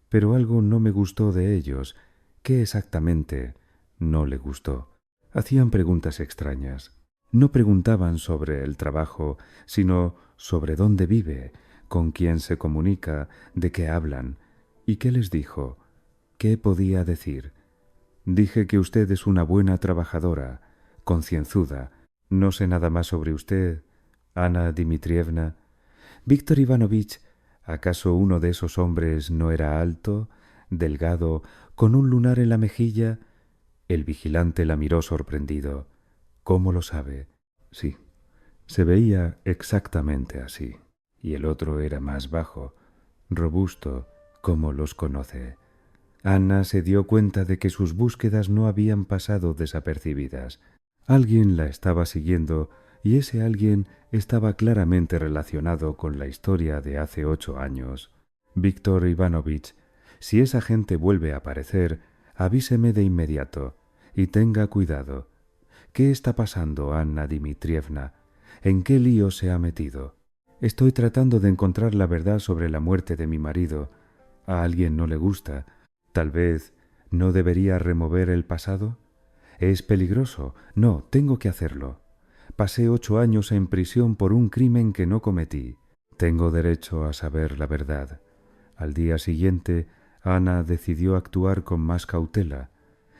Pero algo no me gustó de ellos. ¿Qué exactamente no le gustó? Hacían preguntas extrañas. No preguntaban sobre el trabajo, sino sobre dónde vive, con quién se comunica, de qué hablan. ¿Y qué les dijo? ¿Qué podía decir? Dije que usted es una buena trabajadora, concienzuda. No sé nada más sobre usted, Ana Dmitrievna. Víctor Ivanovich, ¿acaso uno de esos hombres no era alto, delgado, con un lunar en la mejilla? El vigilante la miró sorprendido. ¿Cómo lo sabe? Sí, se veía exactamente así. Y el otro era más bajo, robusto, como los conoce. Ana se dio cuenta de que sus búsquedas no habían pasado desapercibidas. Alguien la estaba siguiendo y ese alguien estaba claramente relacionado con la historia de hace 8 años. Víctor Ivanovich, si esa gente vuelve a aparecer, avíseme de inmediato y tenga cuidado. ¿Qué está pasando, Anna Dmitrievna? ¿En qué lío se ha metido? Estoy tratando de encontrar la verdad sobre la muerte de mi marido. A alguien no le gusta. Tal vez no debería remover el pasado. ¿Es peligroso? No, tengo que hacerlo. Pasé 8 años en prisión por un crimen que no cometí. Tengo derecho a saber la verdad. Al día siguiente, Ana decidió actuar con más cautela.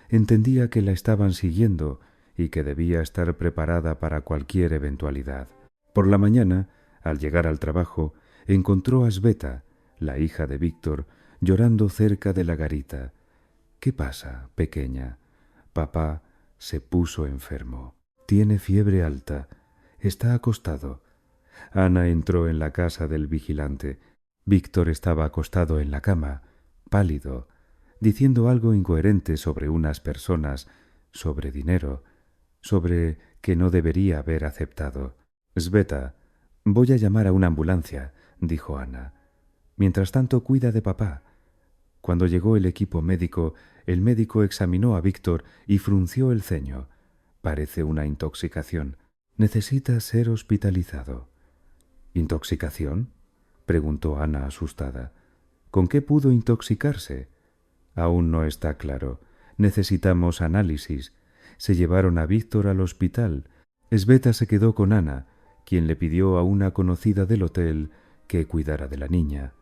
Entendía que la estaban siguiendo y que debía estar preparada para cualquier eventualidad. Por la mañana, al llegar al trabajo, encontró a Sveta, la hija de Víctor, llorando cerca de la garita. —¿Qué pasa, pequeña? Papá se puso enfermo. Tiene fiebre alta. Está acostado. Ana entró en la casa del vigilante. Víctor estaba acostado en la cama, pálido, diciendo algo incoherente sobre unas personas, sobre dinero, sobre que no debería haber aceptado. —Sveta, voy a llamar a una ambulancia —dijo Ana. Mientras tanto, cuida de papá. Cuando llegó el equipo médico, el médico examinó a Víctor y frunció el ceño. Parece una intoxicación. Necesita ser hospitalizado. —¿Intoxicación? —preguntó Ana asustada. ¿Con qué pudo intoxicarse? Aún no está claro. Necesitamos análisis. Se llevaron a Víctor al hospital. Sveta se quedó con Ana, quien le pidió a una conocida del hotel que cuidara de la niña.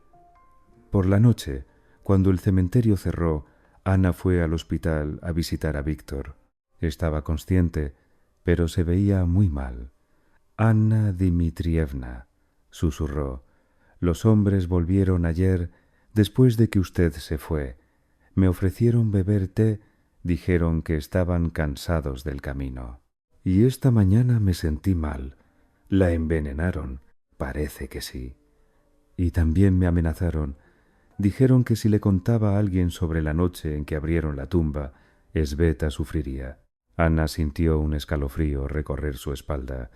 Por la noche, cuando el cementerio cerró, Ana fue al hospital a visitar a Víctor. Estaba consciente, pero se veía muy mal. —Anna Dmitrievna —susurró—, los hombres volvieron ayer después de que usted se fue. Me ofrecieron beber té, dijeron que estaban cansados del camino. Y esta mañana me sentí mal. La envenenaron. Parece que sí. Y también me amenazaron. Dijeron que si le contaba a alguien sobre la noche en que abrieron la tumba, Sveta sufriría. Ana sintió un escalofrío recorrer su espalda.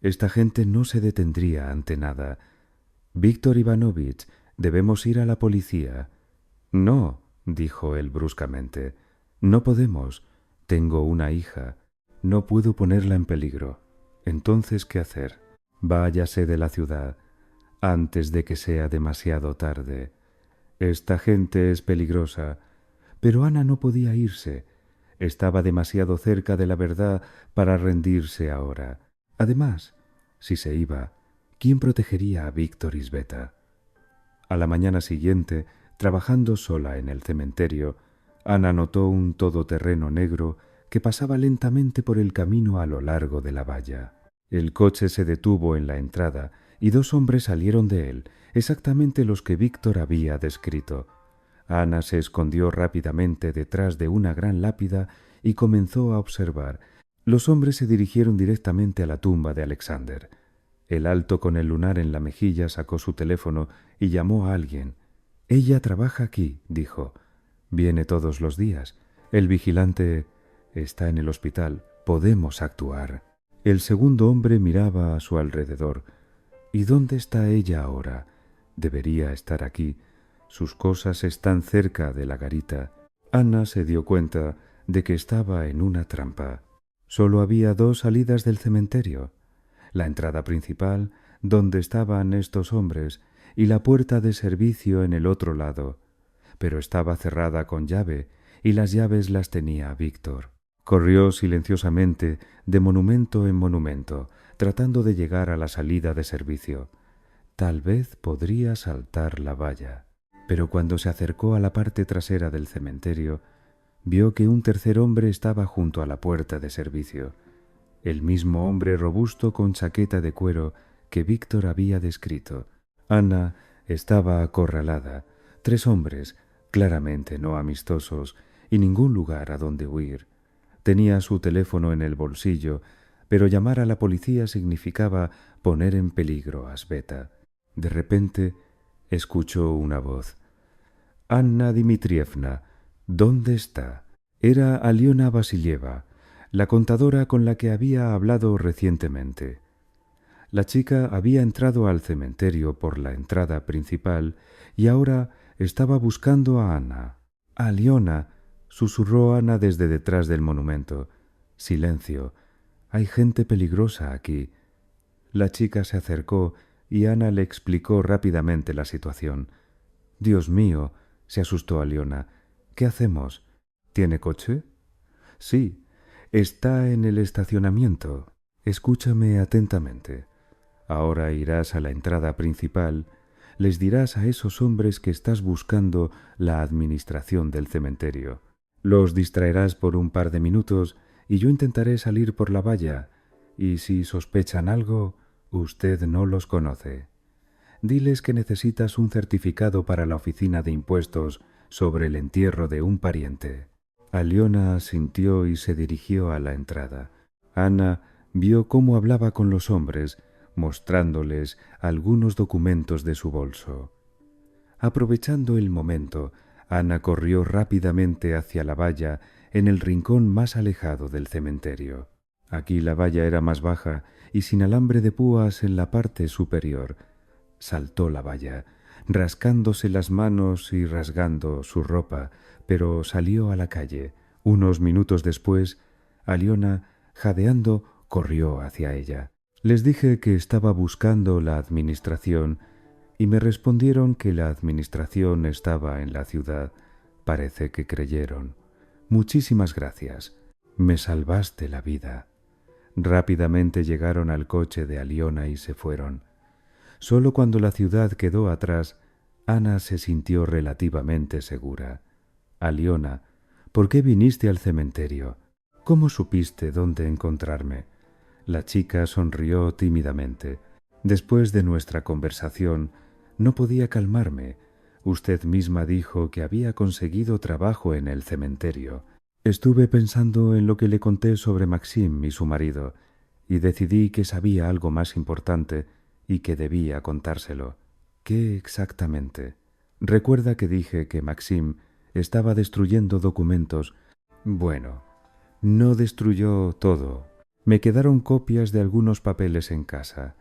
Esta gente no se detendría ante nada. —Víctor Ivanovich, debemos ir a la policía. —No —dijo él bruscamente—, no podemos. Tengo una hija. No puedo ponerla en peligro. Entonces, ¿qué hacer? Váyase de la ciudad antes de que sea demasiado tarde. Esta gente es peligrosa. Pero Ana no podía irse. Estaba demasiado cerca de la verdad para rendirse ahora. Además, si se iba, ¿quién protegería a Víctor y Sveta? A la mañana siguiente, trabajando sola en el cementerio, Ana notó un todoterreno negro que pasaba lentamente por el camino a lo largo de la valla. El coche se detuvo en la entrada y dos hombres salieron de él, exactamente los que Víctor había descrito. Ana se escondió rápidamente detrás de una gran lápida y comenzó a observar. Los hombres se dirigieron directamente a la tumba de Alexander. El alto con el lunar en la mejilla sacó su teléfono y llamó a alguien. —Ella trabaja aquí —dijo—. Viene todos los días. El vigilante está en el hospital. Podemos actuar. El segundo hombre miraba a su alrededor. —¿Y dónde está ella ahora? Debería estar aquí. Sus cosas están cerca de la garita. Ana se dio cuenta de que estaba en una trampa. Solo había dos salidas del cementerio: la entrada principal, donde estaban estos hombres, y la puerta de servicio en el otro lado. Pero estaba cerrada con llave, y las llaves las tenía Víctor. Corrió silenciosamente de monumento en monumento, tratando de llegar a la salida de servicio. Tal vez podría saltar la valla. Pero cuando se acercó a la parte trasera del cementerio, vio que un tercer hombre estaba junto a la puerta de servicio. El mismo hombre robusto con chaqueta de cuero que Víctor había descrito. Ana estaba acorralada. Tres hombres, claramente no amistosos, y ningún lugar a donde huir. Tenía su teléfono en el bolsillo, pero llamar a la policía significaba poner en peligro a Sveta. De repente escuchó una voz. —Anna Dmitrievna, ¿dónde está? Era Aliona Vasilieva, la contadora con la que había hablado recientemente. La chica había entrado al cementerio por la entrada principal y ahora estaba buscando a Ana. —Aliona —susurró Ana desde detrás del monumento—. Silencio. Hay gente peligrosa aquí. La chica se acercó y Ana le explicó rápidamente la situación. —Dios mío —se asustó Aliona—, ¿qué hacemos? ¿Tiene coche? —Sí, está en el estacionamiento. Escúchame atentamente. Ahora irás a la entrada principal. Les dirás a esos hombres que estás buscando la administración del cementerio. Los distraerás por un par de minutos y yo intentaré salir por la valla. Y si sospechan algo, usted no los conoce. Diles que necesitas un certificado para la oficina de impuestos sobre el entierro de un pariente. Aliona asintió y se dirigió a la entrada. Ana vio cómo hablaba con los hombres, mostrándoles algunos documentos de su bolso. Aprovechando el momento, Ana corrió rápidamente hacia la valla en el rincón más alejado del cementerio. Aquí la valla era más baja y sin alambre de púas en la parte superior. Saltó la valla, rascándose las manos y rasgando su ropa, pero salió a la calle. Unos minutos después, Aliona, jadeando, corrió hacia ella. Les dije que estaba buscando la administración y me respondieron que la administración estaba en la ciudad. Parece que creyeron. Muchísimas gracias. Me salvaste la vida. Rápidamente llegaron al coche de Aliona y se fueron. Solo cuando la ciudad quedó atrás, Ana se sintió relativamente segura. Aliona, ¿por qué viniste al cementerio? ¿Cómo supiste dónde encontrarme? La chica sonrió tímidamente. Después de nuestra conversación, no podía calmarme. Usted misma dijo que había conseguido trabajo en el cementerio. Estuve pensando en lo que le conté sobre Maxim y su marido, y decidí que sabía algo más importante y que debía contárselo. ¿Qué exactamente? ¿Recuerda que dije que Maxim estaba destruyendo documentos? Bueno, no destruyó todo. Me quedaron copias de algunos papeles en casa.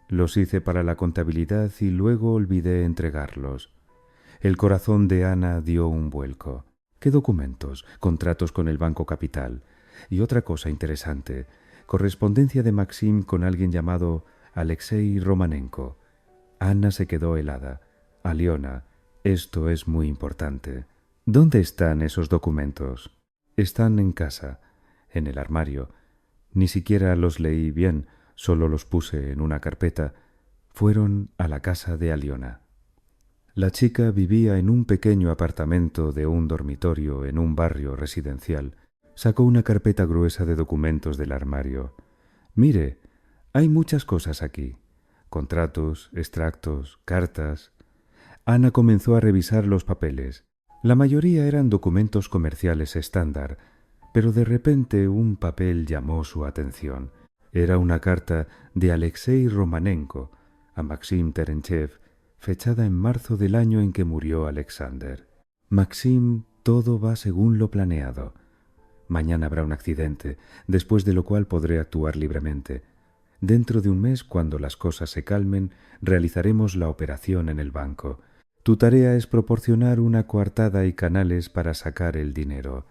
Los hice para la contabilidad y luego olvidé entregarlos. El corazón de Ana dio un vuelco. ¿Qué documentos? Contratos con el Banco Capital. Y otra cosa interesante, correspondencia de Maxim con alguien llamado Alexei Romanenko. Ana se quedó helada. Aliona, esto es muy importante. ¿Dónde están esos documentos? Están en casa, en el armario. Ni siquiera los leí bien, solo los puse en una carpeta. Fueron a la casa de Aliona. La chica vivía en un pequeño apartamento de un dormitorio en un barrio residencial. Sacó una carpeta gruesa de documentos del armario. Mire, hay muchas cosas aquí. Contratos, extractos, cartas. Ana comenzó a revisar los papeles. La mayoría eran documentos comerciales estándar, pero de repente un papel llamó su atención. Era una carta de Alexei Romanenko a Maxim Terenchev, fechada en marzo del año en que murió Alexander. Maxim, todo va según lo planeado. Mañana habrá un accidente, después de lo cual podré actuar libremente. Dentro de un mes, cuando las cosas se calmen, realizaremos la operación en el banco. Tu tarea es proporcionar una coartada y canales para sacar el dinero.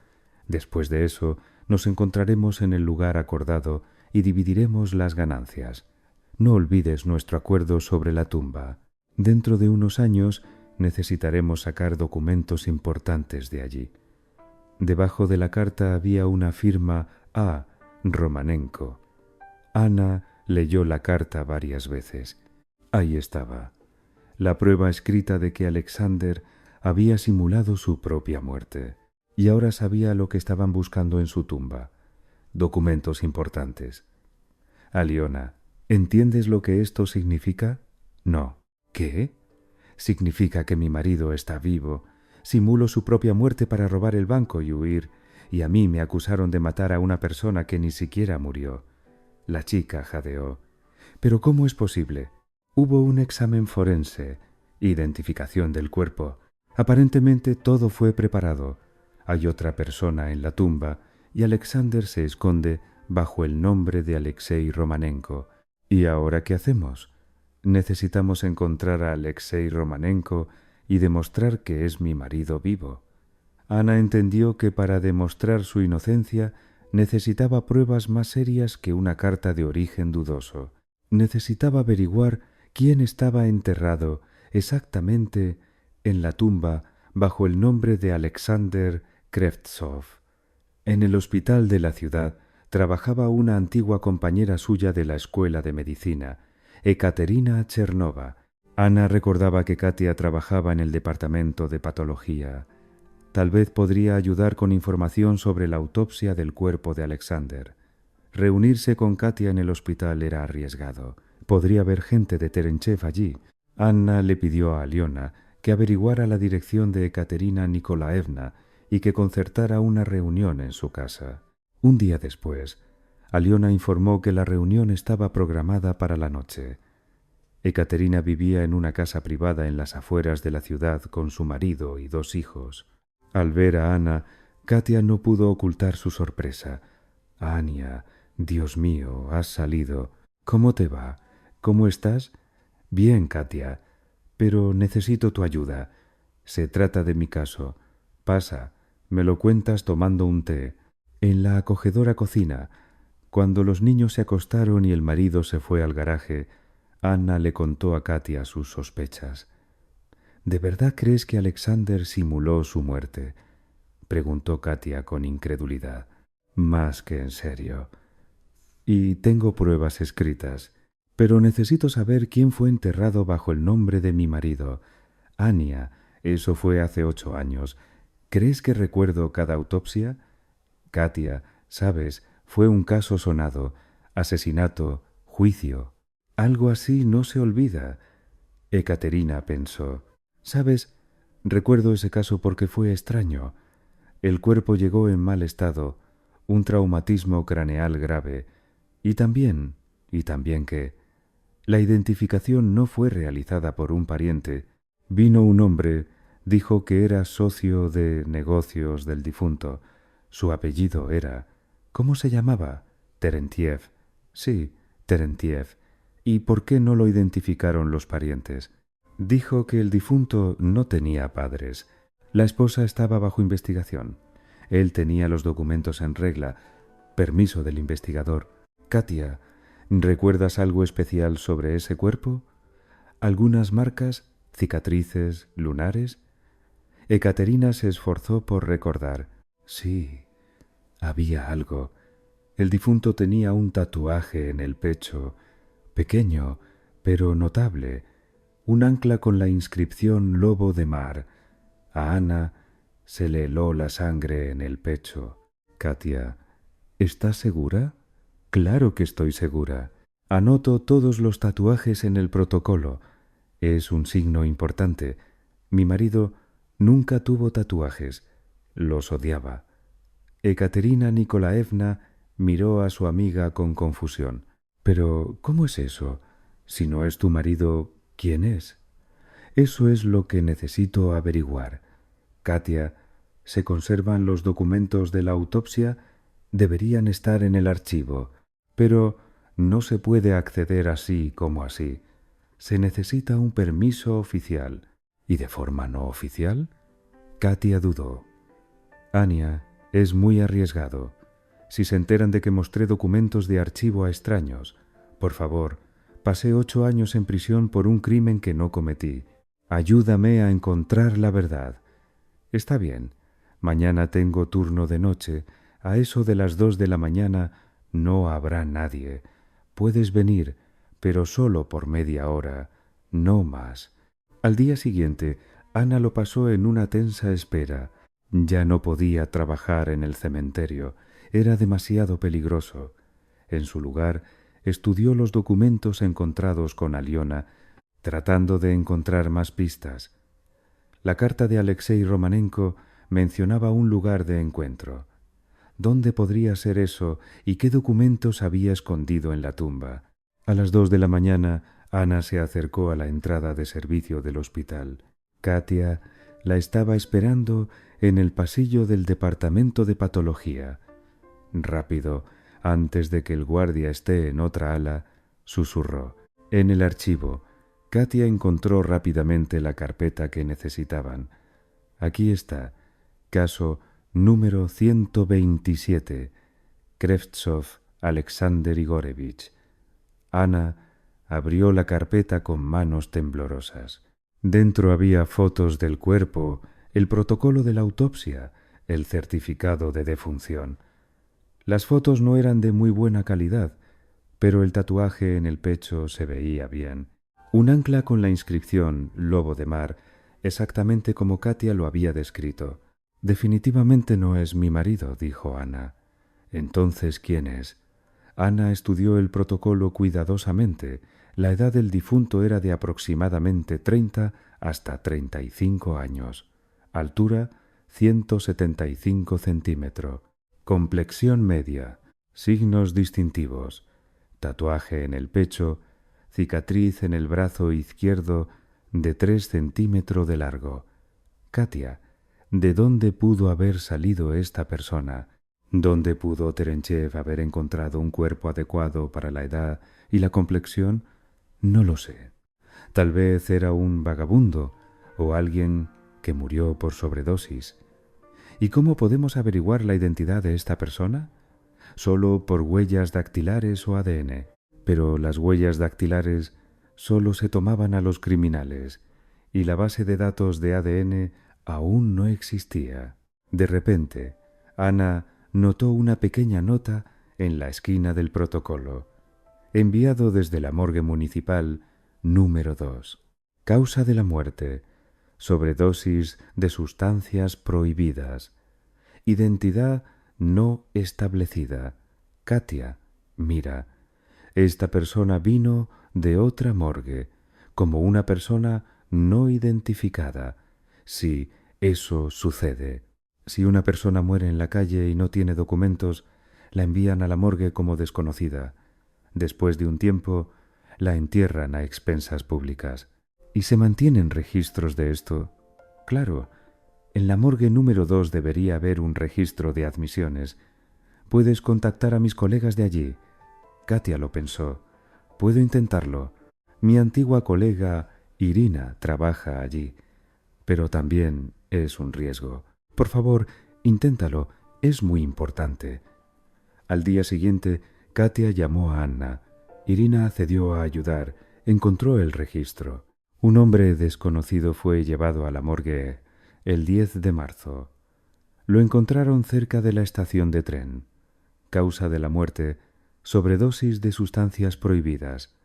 Después de eso, nos encontraremos en el lugar acordado y dividiremos las ganancias. No olvides nuestro acuerdo sobre la tumba. Dentro de unos años necesitaremos sacar documentos importantes de allí. Debajo de la carta había una firma A. Romanenko. Ana leyó la carta varias veces. Ahí estaba, la prueba escrita de que Alexander había simulado su propia muerte, y ahora sabía lo que estaban buscando en su tumba. Documentos importantes. Aliona, ¿entiendes lo que esto significa? No. ¿Qué? Significa que mi marido está vivo. Simuló su propia muerte para robar el banco y huir, y a mí me acusaron de matar a una persona que ni siquiera murió. La chica jadeó. ¿Pero cómo es posible? Hubo un examen forense, identificación del cuerpo. Aparentemente todo fue preparado. Hay otra persona en la tumba y Alexander se esconde bajo el nombre de Alexei Romanenko. ¿Y ahora qué hacemos? Necesitamos encontrar a Alexei Romanenko y demostrar que es mi marido vivo. Ana entendió que para demostrar su inocencia necesitaba pruebas más serias que una carta de origen dudoso. Necesitaba averiguar quién estaba enterrado exactamente en la tumba bajo el nombre de Alexander Krevtsov. En el hospital de la ciudad trabajaba una antigua compañera suya de la escuela de medicina, Ekaterina Chernova. Ana recordaba que Katia trabajaba en el departamento de patología. Tal vez podría ayudar con información sobre la autopsia del cuerpo de Alexander. Reunirse con Katia en el hospital era arriesgado. Podría haber gente de Terenchev allí. Anna le pidió a Aliona que averiguara la dirección de Ekaterina Nikolaevna y que concertara una reunión en su casa. Un día después, Aliona informó que la reunión estaba programada para la noche. Ekaterina vivía en una casa privada en las afueras de la ciudad con su marido y 2 hijos. Al ver a Ana, Katia no pudo ocultar su sorpresa. «Ania, Dios mío, has salido. ¿Cómo te va? ¿Cómo estás?» «Bien, Katia, pero necesito tu ayuda. Se trata de mi caso. Pasa, me lo cuentas tomando un té. En la acogedora cocina, cuando los niños se acostaron y el marido se fue al garaje, Anna le contó a Katia sus sospechas. «¿De verdad crees que Alexander simuló su muerte?», preguntó Katia con incredulidad. «Más que en serio. Y tengo pruebas escritas. Pero necesito saber quién fue enterrado bajo el nombre de mi marido. Ania, eso fue hace 8 años. ¿Crees que recuerdo cada autopsia? Katia, sabes, fue un caso sonado. Asesinato, juicio. Algo así no se olvida». Ekaterina pensó. «Sabes, recuerdo ese caso porque fue extraño. El cuerpo llegó en mal estado, un traumatismo craneal grave, y también que la identificación no fue realizada por un pariente. Vino un hombre, dijo que era socio de negocios del difunto. Su apellido era... ¿Cómo se llamaba? Terentiev. Sí, Terentiev. ¿Y por qué no lo identificaron los parientes? Dijo que el difunto no tenía padres. La esposa estaba bajo investigación. Él tenía los documentos en regla. Permiso del investigador. Katia, ¿recuerdas algo especial sobre ese cuerpo? ¿Algunas marcas, cicatrices, lunares? Ekaterina se esforzó por recordar. Sí, había algo. El difunto tenía un tatuaje en el pecho, pequeño, pero notable, un ancla con la inscripción Lobo de Mar. A Ana se le heló la sangre en el pecho. Katia, ¿estás segura? Claro que estoy segura. Anoto todos los tatuajes en el protocolo. Es un signo importante. Mi marido nunca tuvo tatuajes. Los odiaba. Ekaterina Nikolaevna miró a su amiga con confusión. «Pero, ¿cómo es eso? Si no es tu marido, ¿quién es?» «Eso es lo que necesito averiguar. Katia, ¿se conservan los documentos de la autopsia? Deberían estar en el archivo, pero no se puede acceder así como así. Se necesita un permiso oficial. ¿Y de forma no oficial?» Katia dudó. «Ania, es muy arriesgado. Si se enteran de que mostré documentos de archivo a extraños, por favor, pasé 8 años en prisión por un crimen que no cometí. Ayúdame a encontrar la verdad». «Está bien. Mañana tengo turno de noche. A eso de las 2 de la mañana no habrá nadie. Puedes venir, pero solo por media hora, no más». Al día siguiente, Ana lo pasó en una tensa espera. Ya no podía trabajar en el cementerio. Era demasiado peligroso. En su lugar, estudió los documentos encontrados con Aliona, tratando de encontrar más pistas. La carta de Alexei Romanenko mencionaba un lugar de encuentro. ¿Dónde podría ser eso y qué documentos había escondido en la tumba? A las 2 de la mañana, Ana se acercó a la entrada de servicio del hospital. Katia la estaba esperando en el pasillo del departamento de patología. Rápido, antes de que el guardia esté en otra ala, susurró. En el archivo, Katia encontró rápidamente la carpeta que necesitaban. Aquí está, caso número 127, Krevtsov Alexander Igorevich. Ana abrió la carpeta con manos temblorosas. Dentro había fotos del cuerpo, el protocolo de la autopsia, el certificado de defunción. Las fotos no eran de muy buena calidad, pero el tatuaje en el pecho se veía bien. Un ancla con la inscripción Lobo de Mar, exactamente como Katia lo había descrito. «Definitivamente no es mi marido», dijo Ana. «Entonces, ¿quién es?» Ana estudió el protocolo cuidadosamente. La edad del difunto era de aproximadamente 30 hasta 35 años. Altura 175 centímetros. Complexión media. Signos distintivos: tatuaje en el pecho, cicatriz en el brazo izquierdo de 3 centímetros de largo. Katia, ¿de dónde pudo haber salido esta persona? ¿Dónde pudo Terenchev haber encontrado un cuerpo adecuado para la edad y la complexión? No lo sé. Tal vez era un vagabundo o alguien que murió por sobredosis. ¿Y cómo podemos averiguar la identidad de esta persona? Solo por huellas dactilares o ADN. Pero las huellas dactilares solo se tomaban a los criminales y la base de datos de ADN aún no existía. De repente, Ana notó una pequeña nota en la esquina del protocolo. Enviado desde la morgue municipal número 2. Causa de la muerte: sobredosis de sustancias prohibidas. Identidad no establecida. Katia, mira, esta persona vino de otra morgue, como una persona no identificada. Sí, eso sucede. Si una persona muere en la calle y no tiene documentos, la envían a la morgue como desconocida. Después de un tiempo, la entierran a expensas públicas. ¿Y se mantienen registros de esto? Claro, en la morgue número 2 debería haber un registro de admisiones. Puedes contactar a mis colegas de allí. Katia lo pensó. Puedo intentarlo. Mi antigua colega Irina trabaja allí. Pero también es un riesgo. Por favor, inténtalo. Es muy importante. Al día siguiente, Katia llamó a Anna. Irina accedió a ayudar. Encontró el registro. Un hombre desconocido fue llevado a la morgue el 10 de marzo. Lo encontraron cerca de la estación de tren. Causa de la muerte: sobredosis de sustancias prohibidas.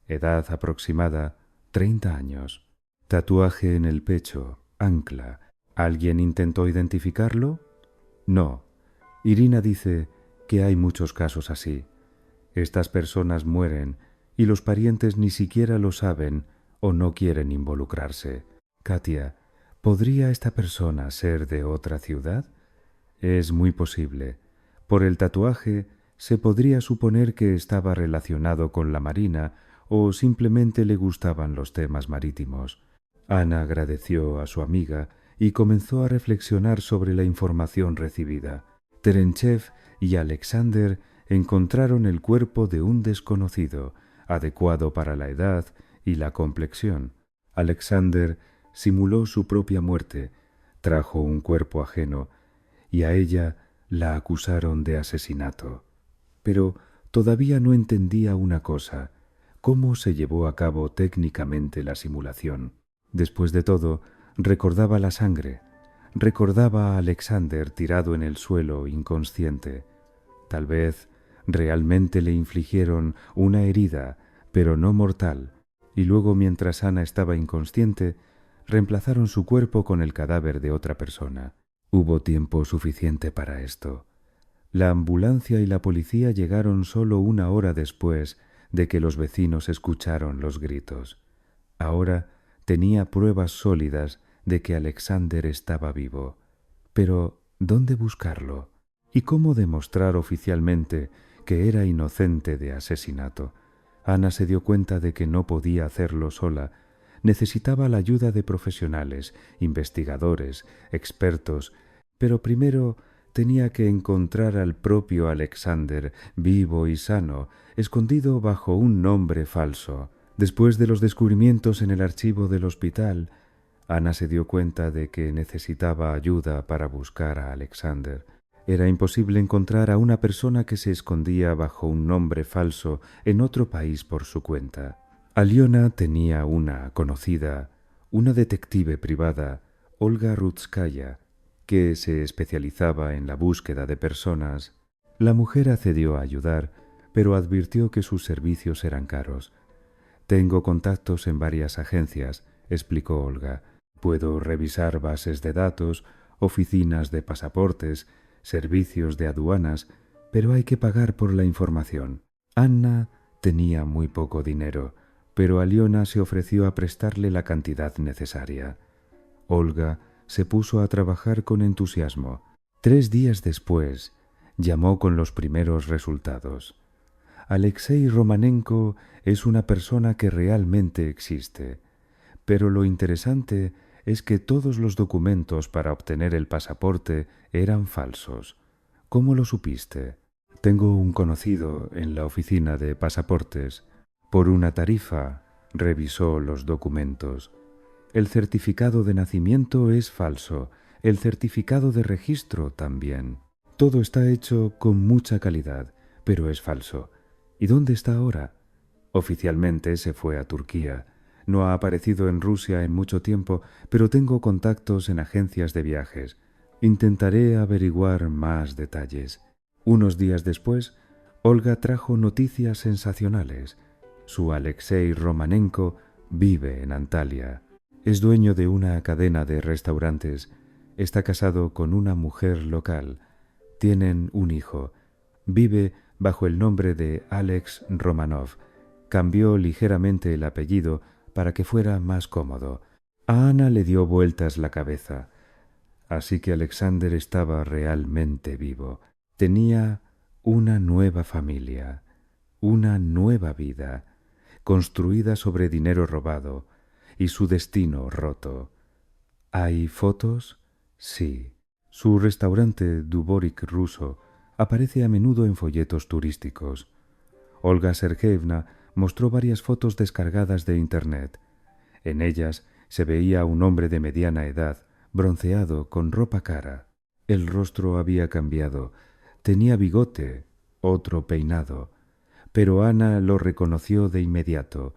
Edad aproximada: 30 años. Tatuaje en el pecho, ancla. ¿Alguien intentó identificarlo? No. Irina dice que hay muchos casos así. Estas personas mueren y los parientes ni siquiera lo saben o no quieren involucrarse. Katia, ¿podría esta persona ser de otra ciudad? Es muy posible. Por el tatuaje se podría suponer que estaba relacionado con la marina o simplemente le gustaban los temas marítimos. Ana agradeció a su amiga y comenzó a reflexionar sobre la información recibida. Terenchev y Alexander encontraron el cuerpo de un desconocido, adecuado para la edad y la complexión. Alexander simuló su propia muerte, trajo un cuerpo ajeno, y a ella la acusaron de asesinato. Pero todavía no entendía una cosa: cómo se llevó a cabo técnicamente la simulación. Después de todo, recordaba la sangre, recordaba a Alexander tirado en el suelo inconsciente. Tal vez realmente le infligieron una herida, pero no mortal, y luego, mientras Ana estaba inconsciente, reemplazaron su cuerpo con el cadáver de otra persona. Hubo tiempo suficiente para esto. La ambulancia y la policía llegaron solo 1 hora después de que los vecinos escucharon los gritos. Ahora tenía pruebas sólidas de que Alexander estaba vivo. Pero, ¿dónde buscarlo? ¿Y cómo demostrar oficialmente que era inocente de asesinato? Ana se dio cuenta de que no podía hacerlo sola. Necesitaba la ayuda de profesionales, investigadores, expertos, pero primero tenía que encontrar al propio Alexander, vivo y sano, escondido bajo un nombre falso. Después de los descubrimientos en el archivo del hospital, Ana se dio cuenta de que necesitaba ayuda para buscar a Alexander. Era imposible encontrar a una persona que se escondía bajo un nombre falso en otro país por su cuenta. Aliona tenía una conocida, una detective privada, Olga Rutskaya, que se especializaba en la búsqueda de personas. La mujer accedió a ayudar, pero advirtió que sus servicios eran caros. «Tengo contactos en varias agencias», explicó Olga. «Puedo revisar bases de datos, oficinas de pasaportes, servicios de aduanas, pero hay que pagar por la información». Anna tenía muy poco dinero, pero Aliona se ofreció a prestarle la cantidad necesaria. Olga se puso a trabajar con entusiasmo. 3 días después, llamó con los primeros resultados. Alexei Romanenko es una persona que realmente existe, pero lo interesante es que todos los documentos para obtener el pasaporte eran falsos. ¿Cómo lo supiste? Tengo un conocido en la oficina de pasaportes. Por una tarifa, revisó los documentos. El certificado de nacimiento es falso, el certificado de registro también. Todo está hecho con mucha calidad, pero es falso. ¿Y dónde está ahora? Oficialmente se fue a Turquía. No ha aparecido en Rusia en mucho tiempo, pero tengo contactos en agencias de viajes. Intentaré averiguar más detalles. Unos días después, Olga trajo noticias sensacionales. Su Alexei Romanenko vive en Antalya. Es dueño de una cadena de restaurantes. Está casado con una mujer local. Tienen un hijo. Vive bajo el nombre de Alex Romanov. Cambió ligeramente el apellido para que fuera más cómodo. A Ana le dio vueltas la cabeza. Así que Alexander estaba realmente vivo. Tenía una nueva familia, una nueva vida, construida sobre dinero robado y su destino roto. ¿Hay fotos? Sí. Su restaurante Duborik ruso aparece a menudo en folletos turísticos. Olga Sergeyevna mostró varias fotos descargadas de Internet. En ellas se veía a un hombre de mediana edad, bronceado, con ropa cara. El rostro había cambiado. Tenía bigote, otro peinado. Pero Ana lo reconoció de inmediato.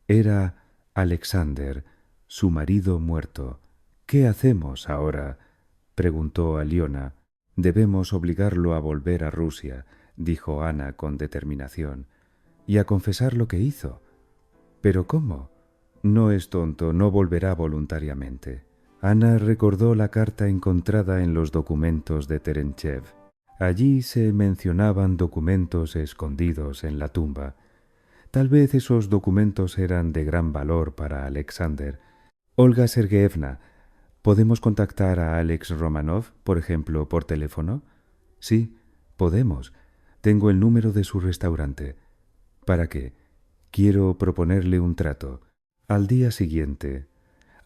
Era Alexander, su marido muerto. ¿Qué hacemos ahora?, preguntó Aliona. Debemos obligarlo a volver a Rusia, dijo Ana con determinación, y a confesar lo que hizo. ¿Pero cómo? No es tonto, no volverá voluntariamente. Ana recordó la carta encontrada en los documentos de Terenchev. Allí se mencionaban documentos escondidos en la tumba. Tal vez esos documentos eran de gran valor para Alexander. Olga Sergeyevna, ¿podemos contactar a Alex Romanov, por ejemplo, por teléfono? Sí, podemos. Tengo el número de su restaurante. ¿Para qué? Quiero proponerle un trato. Al día siguiente,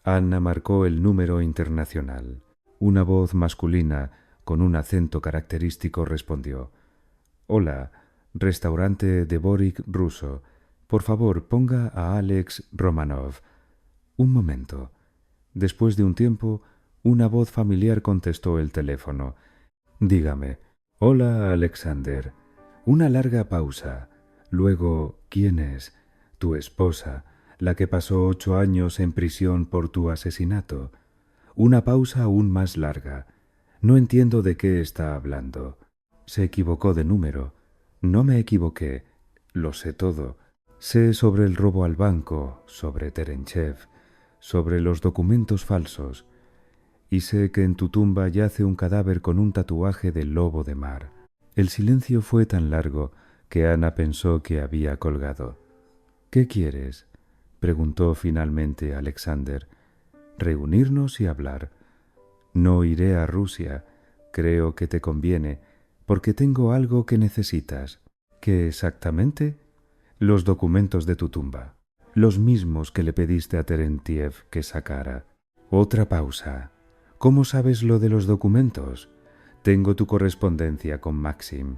Ana marcó el número internacional. Una voz masculina con un acento característico respondió. Hola, restaurante de Borik ruso. Por favor, ponga a Alex Romanov. Un momento. Después de un tiempo, una voz familiar contestó el teléfono. Dígame. Hola, Alexander. Una larga pausa. Luego, ¿quién es? Tu esposa, la que pasó 8 años en prisión por tu asesinato. Una pausa aún más larga. No entiendo de qué está hablando. Se equivocó de número. No me equivoqué. Lo sé todo. Sé sobre el robo al banco, sobre Terenchev, sobre los documentos falsos, y sé que en tu tumba yace un cadáver con un tatuaje de lobo de mar. El silencio fue tan largo que Ana pensó que había colgado. ¿Qué quieres?, preguntó finalmente Alexander. Reunirnos y hablar. No iré a Rusia. Creo que te conviene, porque tengo algo que necesitas. ¿Qué exactamente? Los documentos de tu tumba. Los mismos que le pediste a Terentiev que sacara. Otra pausa. ¿Cómo sabes lo de los documentos? Tengo tu correspondencia con Maxim.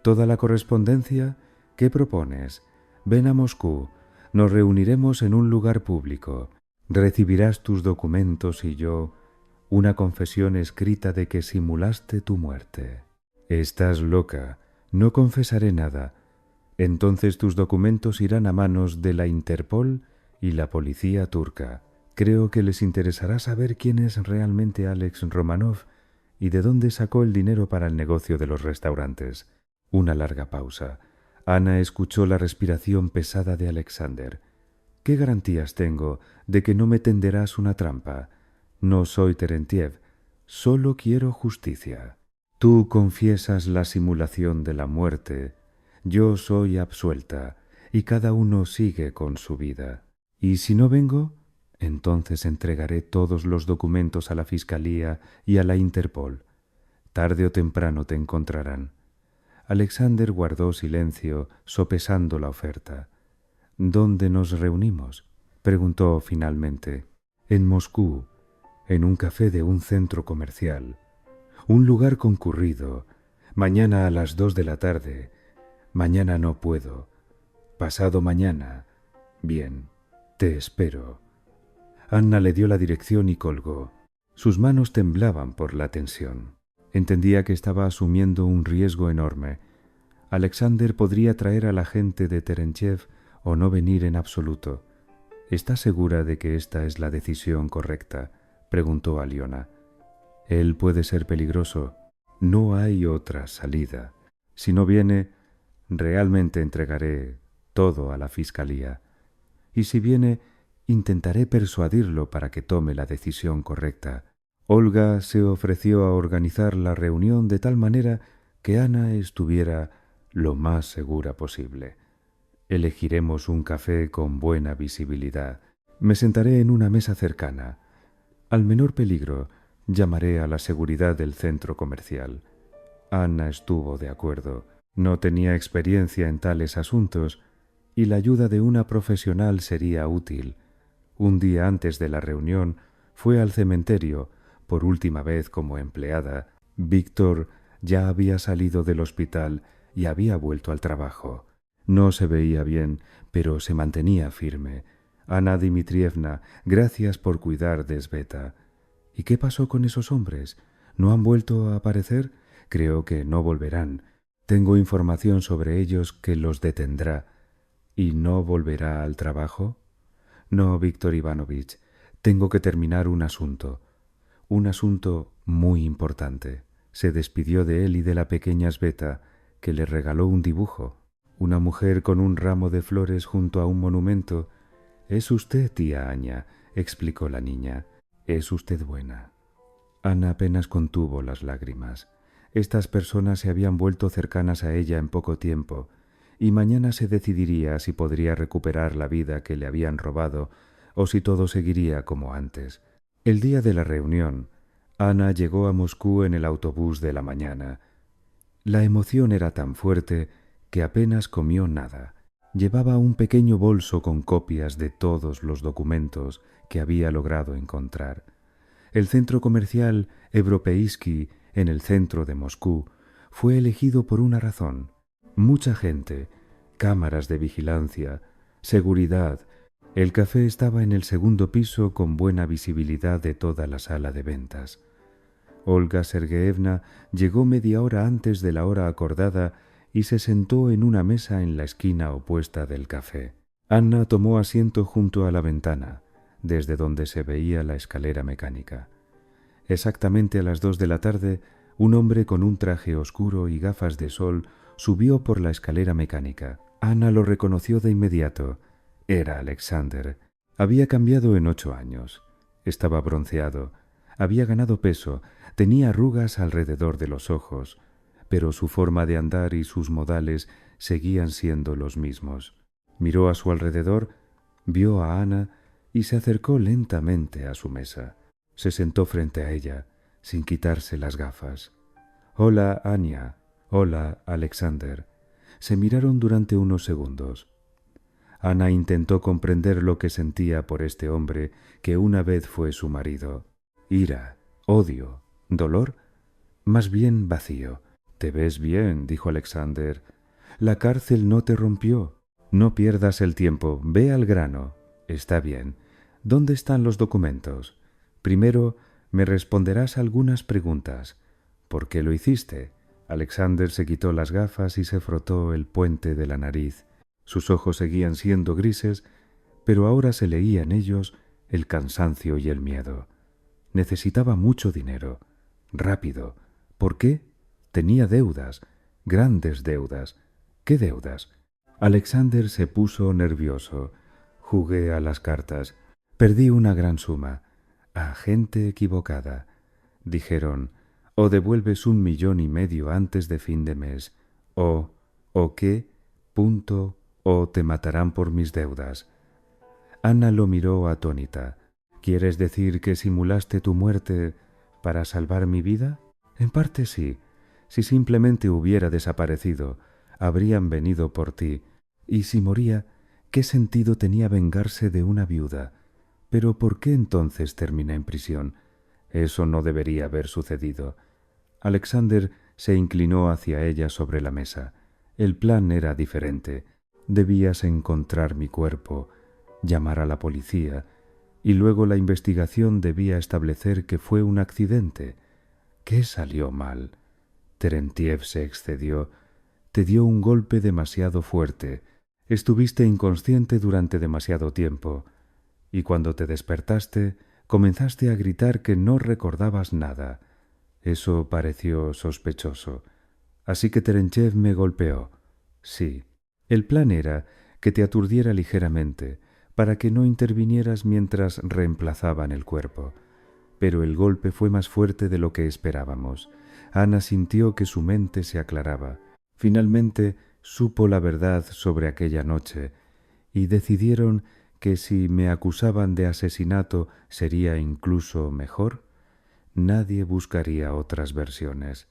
¿Toda la correspondencia? ¿Qué propones? Ven a Moscú. Nos reuniremos en un lugar público. Recibirás tus documentos y yo una confesión escrita de que simulaste tu muerte. Estás loca. No confesaré nada. Entonces tus documentos irán a manos de la Interpol y la policía turca. Creo que les interesará saber quién es realmente Alex Romanov y de dónde sacó el dinero para el negocio de los restaurantes. Una larga pausa. Ana escuchó la respiración pesada de Alexander. ¿Qué garantías tengo de que no me tenderás una trampa? No soy Terentiev. Solo quiero justicia. Tú confiesas la simulación de la muerte. Yo soy absuelta. y cada uno sigue con su vida. Y si no vengo, entonces entregaré todos los documentos a la Fiscalía y a la Interpol. Tarde o temprano te encontrarán. Alexander guardó silencio, sopesando la oferta. ¿Dónde nos reunimos? Preguntó finalmente. En Moscú, en un café de un centro comercial. Un lugar concurrido. Mañana a las 2 de la tarde. Mañana no puedo. Pasado mañana. Bien, te espero. Anna le dio la dirección y colgó. Sus manos temblaban por la tensión. Entendía que estaba asumiendo un riesgo enorme. Alexander podría traer a la gente de Terenchev o no venir en absoluto. ¿Está segura de que esta es la decisión correcta?, preguntó Aliona. Él puede ser peligroso. No hay otra salida. Si no viene, realmente entregaré todo a la Fiscalía. Y si viene, intentaré persuadirlo para que tome la decisión correcta. Olga se ofreció a organizar la reunión de tal manera que Ana estuviera lo más segura posible. Elegiremos un café con buena visibilidad. Me sentaré en una mesa cercana. Al menor peligro, llamaré a la seguridad del centro comercial. Ana estuvo de acuerdo. No tenía experiencia en tales asuntos y la ayuda de una profesional sería útil. Un día antes de la reunión fue al cementerio, por última vez como empleada. Víctor ya había salido del hospital y había vuelto al trabajo. No se veía bien, pero se mantenía firme. Ana Dmitrievna, gracias por cuidar de Sveta. ¿Y qué pasó con esos hombres? ¿No han vuelto a aparecer? Creo que no volverán. Tengo información sobre ellos que los detendrá. ¿Y no volverá al trabajo? No, Víctor Ivanovich. Tengo que terminar un asunto muy importante. Se despidió de él y de la pequeña Sveta, que le regaló un dibujo. Una mujer con un ramo de flores junto a un monumento. «Es usted, tía Aña», explicó la niña. «Es usted buena». Ana apenas contuvo las lágrimas. Estas personas se habían vuelto cercanas a ella en poco tiempo, y mañana se decidiría si podría recuperar la vida que le habían robado o si todo seguiría como antes. El día de la reunión, Ana llegó a Moscú en el autobús de la mañana. La emoción era tan fuerte que apenas comió nada. Llevaba un pequeño bolso con copias de todos los documentos que había logrado encontrar. El centro comercial Evropeisky, en el centro de Moscú, fue elegido por una razón. Mucha gente, cámaras de vigilancia, seguridad. El café estaba en el segundo piso con buena visibilidad de toda la sala de ventas. Olga Sergeevna llegó media hora antes de la hora acordada y se sentó en una mesa en la esquina opuesta del café. Anna tomó asiento junto a la ventana, desde donde se veía la escalera mecánica. Exactamente a las 2 de la tarde, un hombre con un traje oscuro y gafas de sol subió por la escalera mecánica. Anna lo reconoció de inmediato. Era Alexander. Había cambiado en 8 años. Estaba bronceado. Había ganado peso. Tenía arrugas alrededor de los ojos, pero su forma de andar y sus modales seguían siendo los mismos. Miró a su alrededor, vio a Ana y se acercó lentamente a su mesa. Se sentó frente a ella, sin quitarse las gafas. «Hola, Anya. Hola, Alexander». Se miraron durante unos segundos. Ana intentó comprender lo que sentía por este hombre que una vez fue su marido. Ira, odio, dolor, más bien vacío. «Te ves bien», dijo Alexander. «La cárcel no te rompió. No pierdas el tiempo, ve al grano». «Está bien. ¿Dónde están los documentos?» «Primero me responderás algunas preguntas. ¿Por qué lo hiciste?» Alexander se quitó las gafas y se frotó el puente de la nariz. Sus ojos seguían siendo grises, pero ahora se leía en ellos el cansancio y el miedo. Necesitaba mucho dinero. Rápido. ¿Por qué? Tenía deudas, grandes deudas. ¿Qué deudas? Alexander se puso nervioso. Jugué a las cartas. Perdí una gran suma. A gente equivocada. Dijeron, o devuelves 1,5 millones antes de fin de mes, o qué, o te matarán por mis deudas. Anna lo miró atónita. ¿Quieres decir que simulaste tu muerte para salvar mi vida? En parte sí. Si simplemente hubiera desaparecido, habrían venido por ti. Y si moría, ¿qué sentido tenía vengarse de una viuda? Pero ¿por qué entonces terminé en prisión? Eso no debería haber sucedido. Alexander se inclinó hacia ella sobre la mesa. El plan era diferente. Debías encontrar mi cuerpo, llamar a la policía, y luego la investigación debía establecer que fue un accidente. ¿Qué salió mal? Terentiev se excedió. Te dio un golpe demasiado fuerte. Estuviste inconsciente durante demasiado tiempo, y cuando te despertaste, comenzaste a gritar que no recordabas nada. Eso pareció sospechoso. Así que Terentiev me golpeó. Sí. El plan era que te aturdiera ligeramente, para que no intervinieras mientras reemplazaban el cuerpo. Pero el golpe fue más fuerte de lo que esperábamos. Ana sintió que su mente se aclaraba. Finalmente supo la verdad sobre aquella noche, y decidieron que si me acusaban de asesinato sería incluso mejor. Nadie buscaría otras versiones.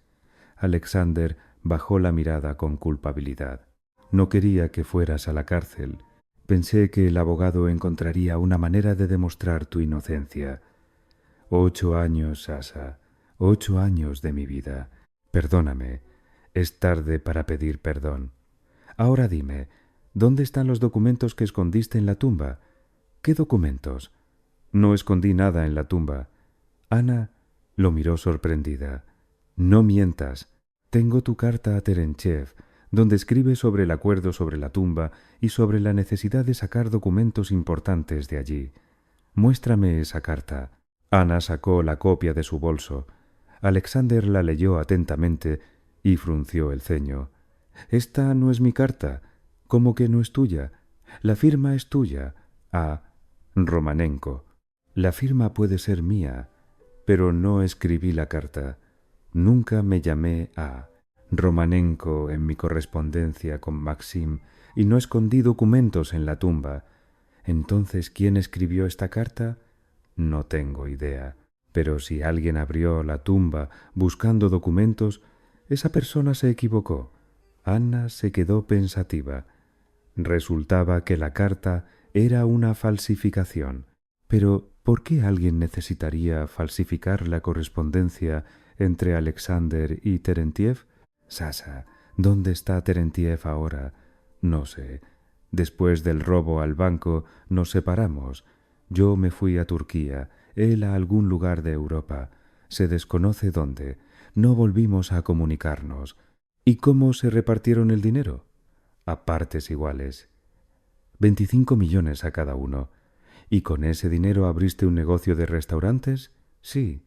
Alexander bajó la mirada con culpabilidad. No quería que fueras a la cárcel. Pensé que el abogado encontraría una manera de demostrar tu inocencia. 8 años, Sasha. 8 años de mi vida. Perdóname. Es tarde para pedir perdón. Ahora dime, ¿dónde están los documentos que escondiste en la tumba? ¿Qué documentos? No escondí nada en la tumba. Ana lo miró sorprendida. No mientas. Tengo tu carta a Terentiev, donde escribe sobre el acuerdo sobre la tumba y sobre la necesidad de sacar documentos importantes de allí. Muéstrame esa carta. Ana sacó la copia de su bolso. Alexander la leyó atentamente y frunció el ceño. Esta no es mi carta. ¿Cómo que no es tuya? La firma es tuya. A. Romanenko. La firma puede ser mía, pero no escribí la carta. Nunca me llamé A. Romanenko en mi correspondencia con Maxim y no escondí documentos en la tumba. Entonces, ¿quién escribió esta carta? No tengo idea. Pero si alguien abrió la tumba buscando documentos, esa persona se equivocó. Anna se quedó pensativa. Resultaba que la carta era una falsificación. Pero, ¿por qué alguien necesitaría falsificar la correspondencia entre Alexander y Terentiev? Sasha, ¿dónde está Terentiev ahora? No sé. Después del robo al banco nos separamos. Yo me fui a Turquía, él a algún lugar de Europa. Se desconoce dónde. No volvimos a comunicarnos. ¿Y cómo se repartieron el dinero? A partes iguales. 25 millones a cada uno. ¿Y con ese dinero abriste un negocio de restaurantes? Sí.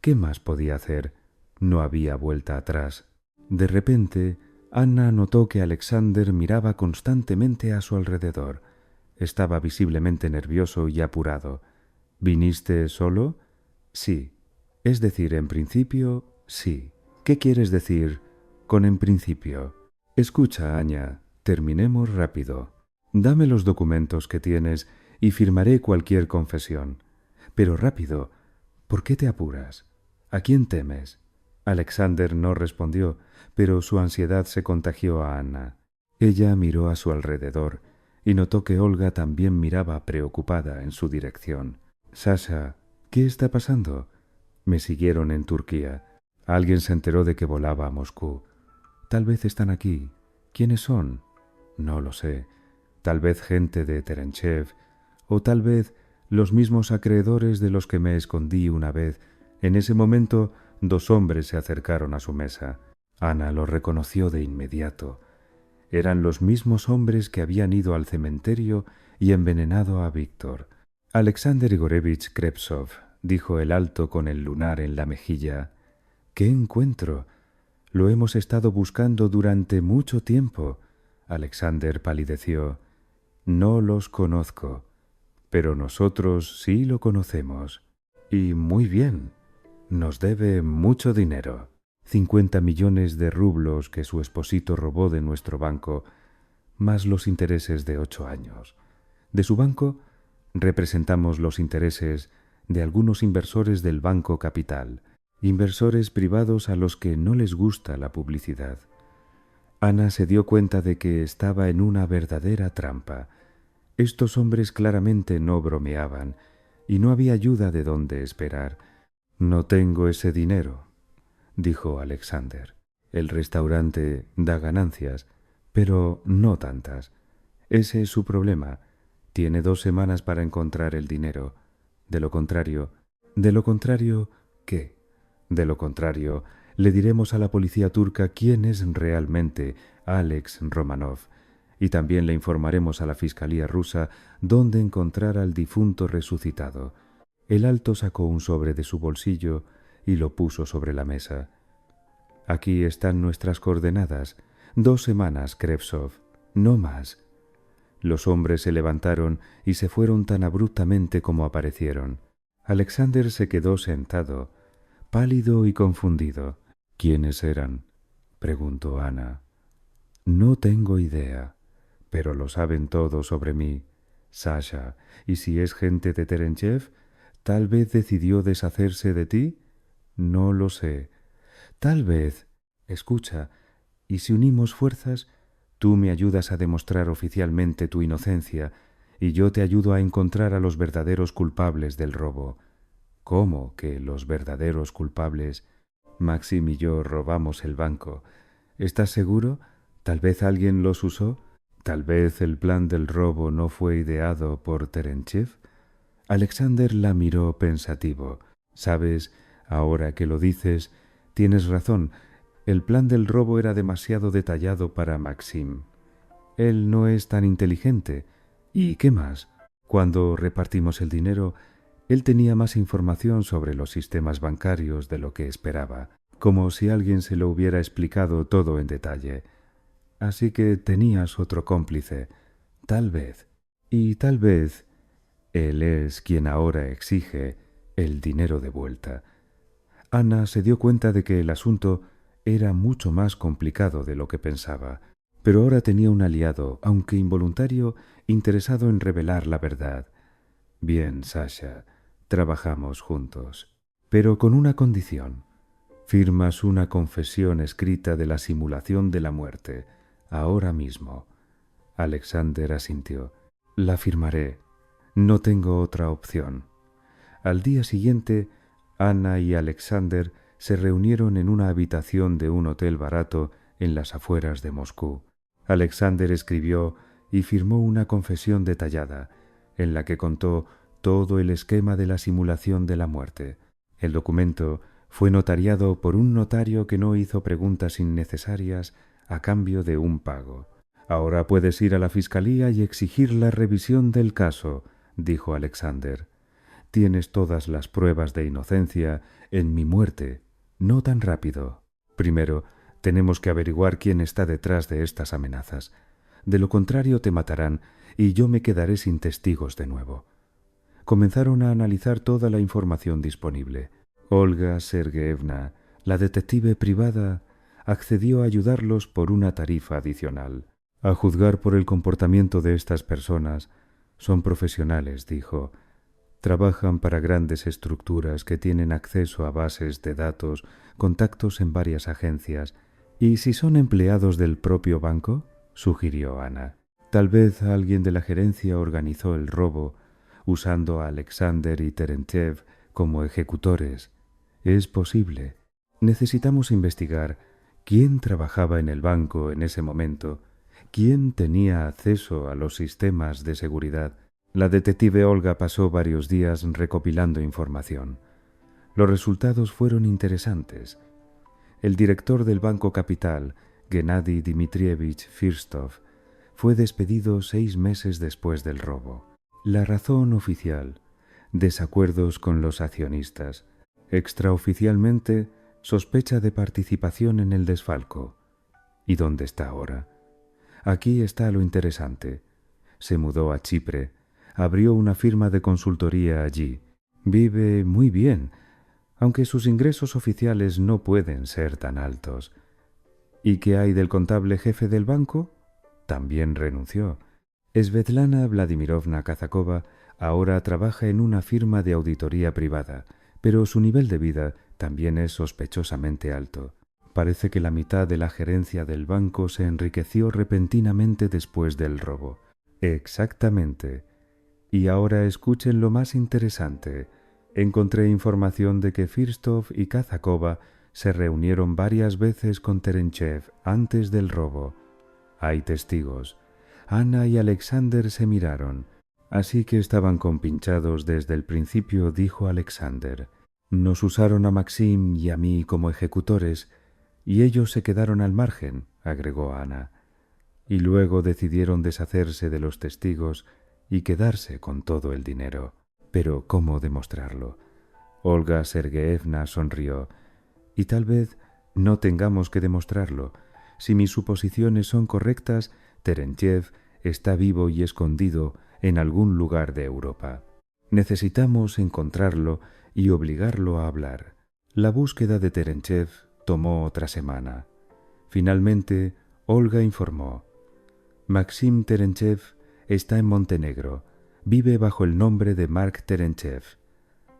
¿Qué más podía hacer? No había vuelta atrás. De repente, Anna notó que Alexander miraba constantemente a su alrededor. Estaba visiblemente nervioso y apurado. ¿Viniste solo? Sí. Es decir, en principio, sí. ¿Qué quieres decir con en principio? Escucha, Anya, terminemos rápido. Dame los documentos que tienes y firmaré cualquier confesión. Pero rápido, ¿por qué te apuras? ¿A quién temes? Alexander no respondió, pero su ansiedad se contagió a Anna. Ella miró a su alrededor y notó que Olga también miraba preocupada en su dirección. Sasha, ¿qué está pasando? Me siguieron en Turquía. Alguien se enteró de que volaba a Moscú. Tal vez están aquí. ¿Quiénes son? No lo sé. Tal vez gente de Terentiev, o tal vez los mismos acreedores de los que me escondí una vez. En ese momento, 2 hombres se acercaron a su mesa. Ana los reconoció de inmediato. Eran los mismos hombres que habían ido al cementerio y envenenado a Víctor. Alexander Igorevich Krepsov, dijo el alto con el lunar en la mejilla. ¿Qué encuentro? Lo hemos estado buscando durante mucho tiempo. Alexander palideció. No los conozco, pero nosotros sí lo conocemos. Y muy bien. Nos debe mucho dinero. 50 millones de rublos que su esposito robó de nuestro banco. más los intereses de 8 años. De su banco representamos los intereses de algunos inversores del Banco Capital, inversores privados a los que no les gusta la publicidad. Ana se dio cuenta de que estaba en una verdadera trampa. Estos hombres claramente no bromeaban, y no había ayuda de dónde esperar. «No tengo ese dinero», dijo Alexander. «El restaurante da ganancias, pero no tantas. Ese es su problema. Tiene 2 semanas para encontrar el dinero. De lo contrario, ¿qué? De lo contrario, le diremos a la policía turca quién es realmente Alex Romanov, y también le informaremos a la Fiscalía rusa dónde encontrar al difunto resucitado». El alto sacó un sobre de su bolsillo y lo puso sobre la mesa. «Aquí están nuestras coordenadas. 2 semanas, Krevsov, no más». Los hombres se levantaron y se fueron tan abruptamente como aparecieron. Alexander se quedó sentado, pálido y confundido. «¿Quiénes eran?», preguntó Ana. «No tengo idea, pero lo saben todo sobre mí. Sasha, ¿y si es gente de Terenchev? ¿Tal vez decidió deshacerse de ti? No lo sé. Tal vez. Escucha, ¿y si unimos fuerzas? Tú me ayudas a demostrar oficialmente tu inocencia y yo te ayudo a encontrar a los verdaderos culpables del robo». «¿Cómo que los verdaderos culpables? Maxim y yo robamos el banco. ¿Estás seguro? ¿Tal vez alguien los usó? ¿Tal vez el plan del robo no fue ideado por Terenchev?» Alexander la miró pensativo. «Sabes, ahora que lo dices, tienes razón. El plan del robo era demasiado detallado para Maxim. Él no es tan inteligente. ¿Y qué más? Cuando repartimos el dinero, él tenía más información sobre los sistemas bancarios de lo que esperaba, como si alguien se lo hubiera explicado todo en detalle. Así que tenías otro cómplice. Tal vez. Y tal vez él es quien ahora exige el dinero de vuelta». Ana se dio cuenta de que el asunto era mucho más complicado de lo que pensaba, pero ahora tenía un aliado, aunque involuntario, interesado en revelar la verdad. «Bien, Sasha, trabajamos juntos, pero con una condición. Firmas una confesión escrita de la simulación de la muerte, ahora mismo». Alexander asintió. «La firmaré. No tengo otra opción». Al día siguiente, Ana y Alexander se reunieron en una habitación de un hotel barato en las afueras de Moscú. Alexander escribió y firmó una confesión detallada, en la que contó todo el esquema de la simulación de la muerte. El documento fue notariado por un notario que no hizo preguntas innecesarias a cambio de un pago. «Ahora puedes ir a la fiscalía y exigir la revisión del caso», dijo Alexander. «Tienes todas las pruebas de inocencia en mi muerte. No tan rápido. Primero, tenemos que averiguar quién está detrás de estas amenazas. De lo contrario te matarán y yo me quedaré sin testigos de nuevo». Comenzaron a analizar toda la información disponible. Olga Sergeevna, la detective privada, accedió a ayudarlos por una tarifa adicional. «A juzgar por el comportamiento de estas personas, son profesionales», dijo. «Trabajan para grandes estructuras que tienen acceso a bases de datos, contactos en varias agencias. ¿Y si son empleados del propio banco?», sugirió Ana. «Tal vez alguien de la gerencia organizó el robo, usando a Alexander y Terenchev como ejecutores. Es posible. Necesitamos investigar quién trabajaba en el banco en ese momento, quién tenía acceso a los sistemas de seguridad». La detective Olga pasó varios días recopilando información. Los resultados fueron interesantes. El director del Banco Capital, Gennady Dmitrievich Firstov, fue despedido 6 meses después del robo. La razón oficial: desacuerdos con los accionistas. Extraoficialmente, sospecha de participación en el desfalco. ¿Y dónde está ahora? Aquí está lo interesante. Se mudó a Chipre. Abrió una firma de consultoría allí. Vive muy bien, aunque sus ingresos oficiales no pueden ser tan altos. ¿Y qué hay del contable jefe del banco? también renunció. Svetlana Vladimirovna Kazakova ahora trabaja en una firma de auditoría privada, pero su nivel de vida también es sospechosamente alto. Parece que la mitad de la gerencia del banco se enriqueció repentinamente después del robo. Exactamente. Y ahora escuchen lo más interesante. Encontré información de que Firstov y Kazakova se reunieron varias veces con Terenchev antes del robo. Hay testigos. Anna y Alexander se miraron. Así que estaban compinchados desde el principio, dijo Alexander. Nos usaron a Maxim y a mí como ejecutores, y ellos se quedaron al margen, agregó Ana. Y luego decidieron deshacerse de los testigos y quedarse con todo el dinero. Pero ¿cómo demostrarlo? Olga Sergeevna sonrió. Y tal vez no tengamos que demostrarlo. Si mis suposiciones son correctas, Terenchev está vivo y escondido en algún lugar de Europa. Necesitamos encontrarlo y obligarlo a hablar. La búsqueda de Terenchev tomó otra semana. Finalmente, Olga informó. Maxim Terenchev está en Montenegro. Vive bajo el nombre de Mark Terenchev.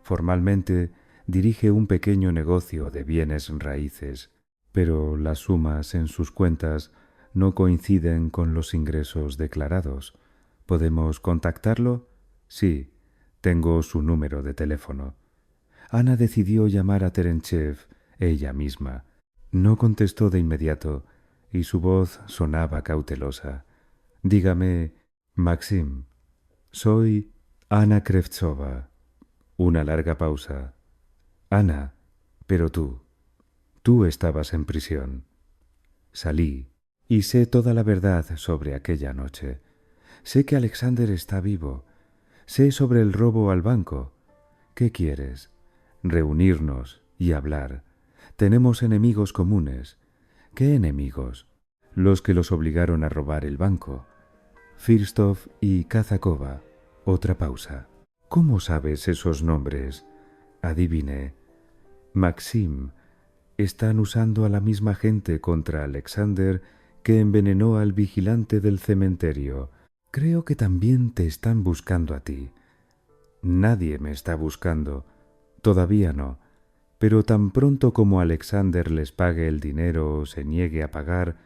Formalmente, dirige un pequeño negocio de bienes raíces, pero las sumas en sus cuentas no coinciden con los ingresos declarados. ¿Podemos contactarlo? Sí, tengo su número de teléfono. Ana decidió llamar a Terenchev ella misma. No contestó de inmediato y su voz sonaba cautelosa. Dígame, Maxim, soy Ana Krevtsova. Una larga pausa. Ana, pero tú estabas en prisión. Salí y sé toda la verdad sobre aquella noche. Sé que Alexander está vivo. Sé sobre el robo al banco. ¿Qué quieres? Reunirnos y hablar. Tenemos enemigos comunes. ¿Qué enemigos? Los que los obligaron a robar el banco. Firstov y Kazakova. Otra pausa. ¿Cómo sabes esos nombres? Adiviné. Maxim. Están usando a la misma gente contra Alexander que envenenó al vigilante del cementerio. Creo que también te están buscando a ti. Nadie me está buscando. Todavía no. Pero tan pronto como Alexander les pague el dinero o se niegue a pagar,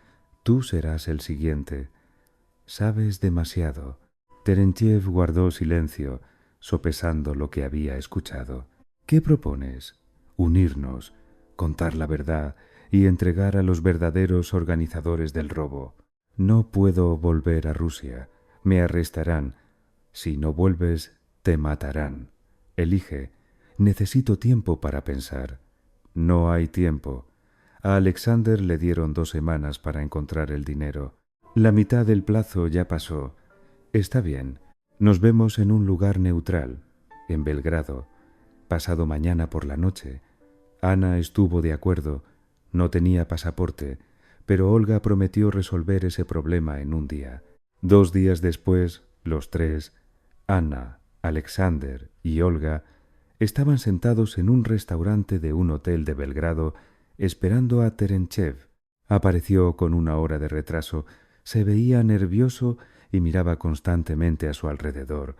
tú serás el siguiente. Sabes demasiado. Terenchev guardó silencio, sopesando lo que había escuchado. ¿Qué propones? Unirnos, contar la verdad y entregar a los verdaderos organizadores del robo. No puedo volver a Rusia. Me arrestarán. Si no vuelves, te matarán. Elige. Necesito tiempo para pensar. No hay tiempo. A Alexander le dieron 2 semanas para encontrar el dinero. La mitad del plazo ya pasó. Está bien. Nos vemos en un lugar neutral, en Belgrado, pasado mañana por la noche. Ana estuvo de acuerdo. No tenía pasaporte, pero Olga prometió resolver ese problema en un día. 2 días después, los tres, Ana, Alexander y Olga, estaban sentados en un restaurante de un hotel de Belgrado esperando a Terenchev. Apareció con 1 hora de retraso, se veía nervioso y miraba constantemente a su alrededor.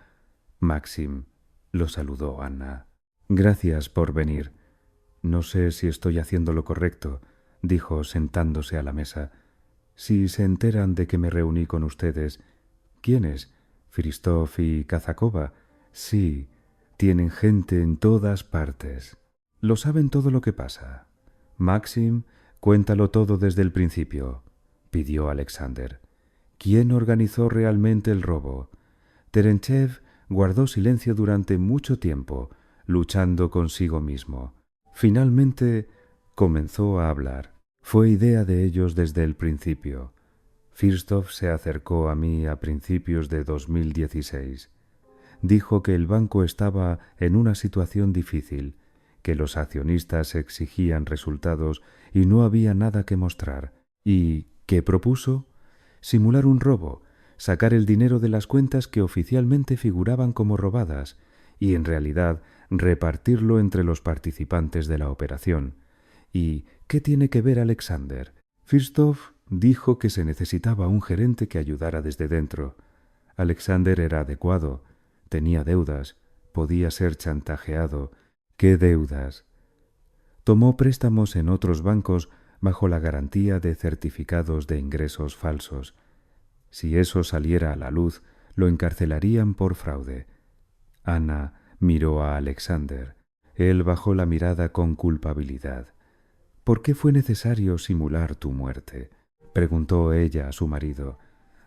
Maxim lo saludó Ana. Gracias por venir. No sé si estoy haciendo lo correcto, dijo sentándose a la mesa. Si se enteran de que me reuní con ustedes. ¿Quiénes? ¿Firstov y Kazakova? Sí, tienen gente en todas partes. Lo saben todo lo que pasa. Maxim, cuéntalo todo desde el principio, pidió Alexander. ¿Quién organizó realmente el robo? Terenchev guardó silencio durante mucho tiempo, luchando consigo mismo. Finalmente comenzó a hablar. Fue idea de ellos desde el principio. Firstov se acercó a mí a principios de 2016. Dijo que el banco estaba en una situación difícil, que los accionistas exigían resultados y no había nada que mostrar. ¿Y qué propuso? Simular un robo, sacar el dinero de las cuentas que oficialmente figuraban como robadas y en realidad repartirlo entre los participantes de la operación. ¿Y qué tiene que ver Alexander? Firstov dijo que se necesitaba un gerente que ayudara desde dentro. Alexander era adecuado, tenía deudas, podía ser chantajeado. ¿Qué deudas? Tomó préstamos en otros bancos bajo la garantía de certificados de ingresos falsos. Si eso saliera a la luz, lo encarcelarían por fraude. Anna miró a Alexander. Él bajó la mirada con culpabilidad. «¿Por qué fue necesario simular tu muerte?», preguntó ella a su marido.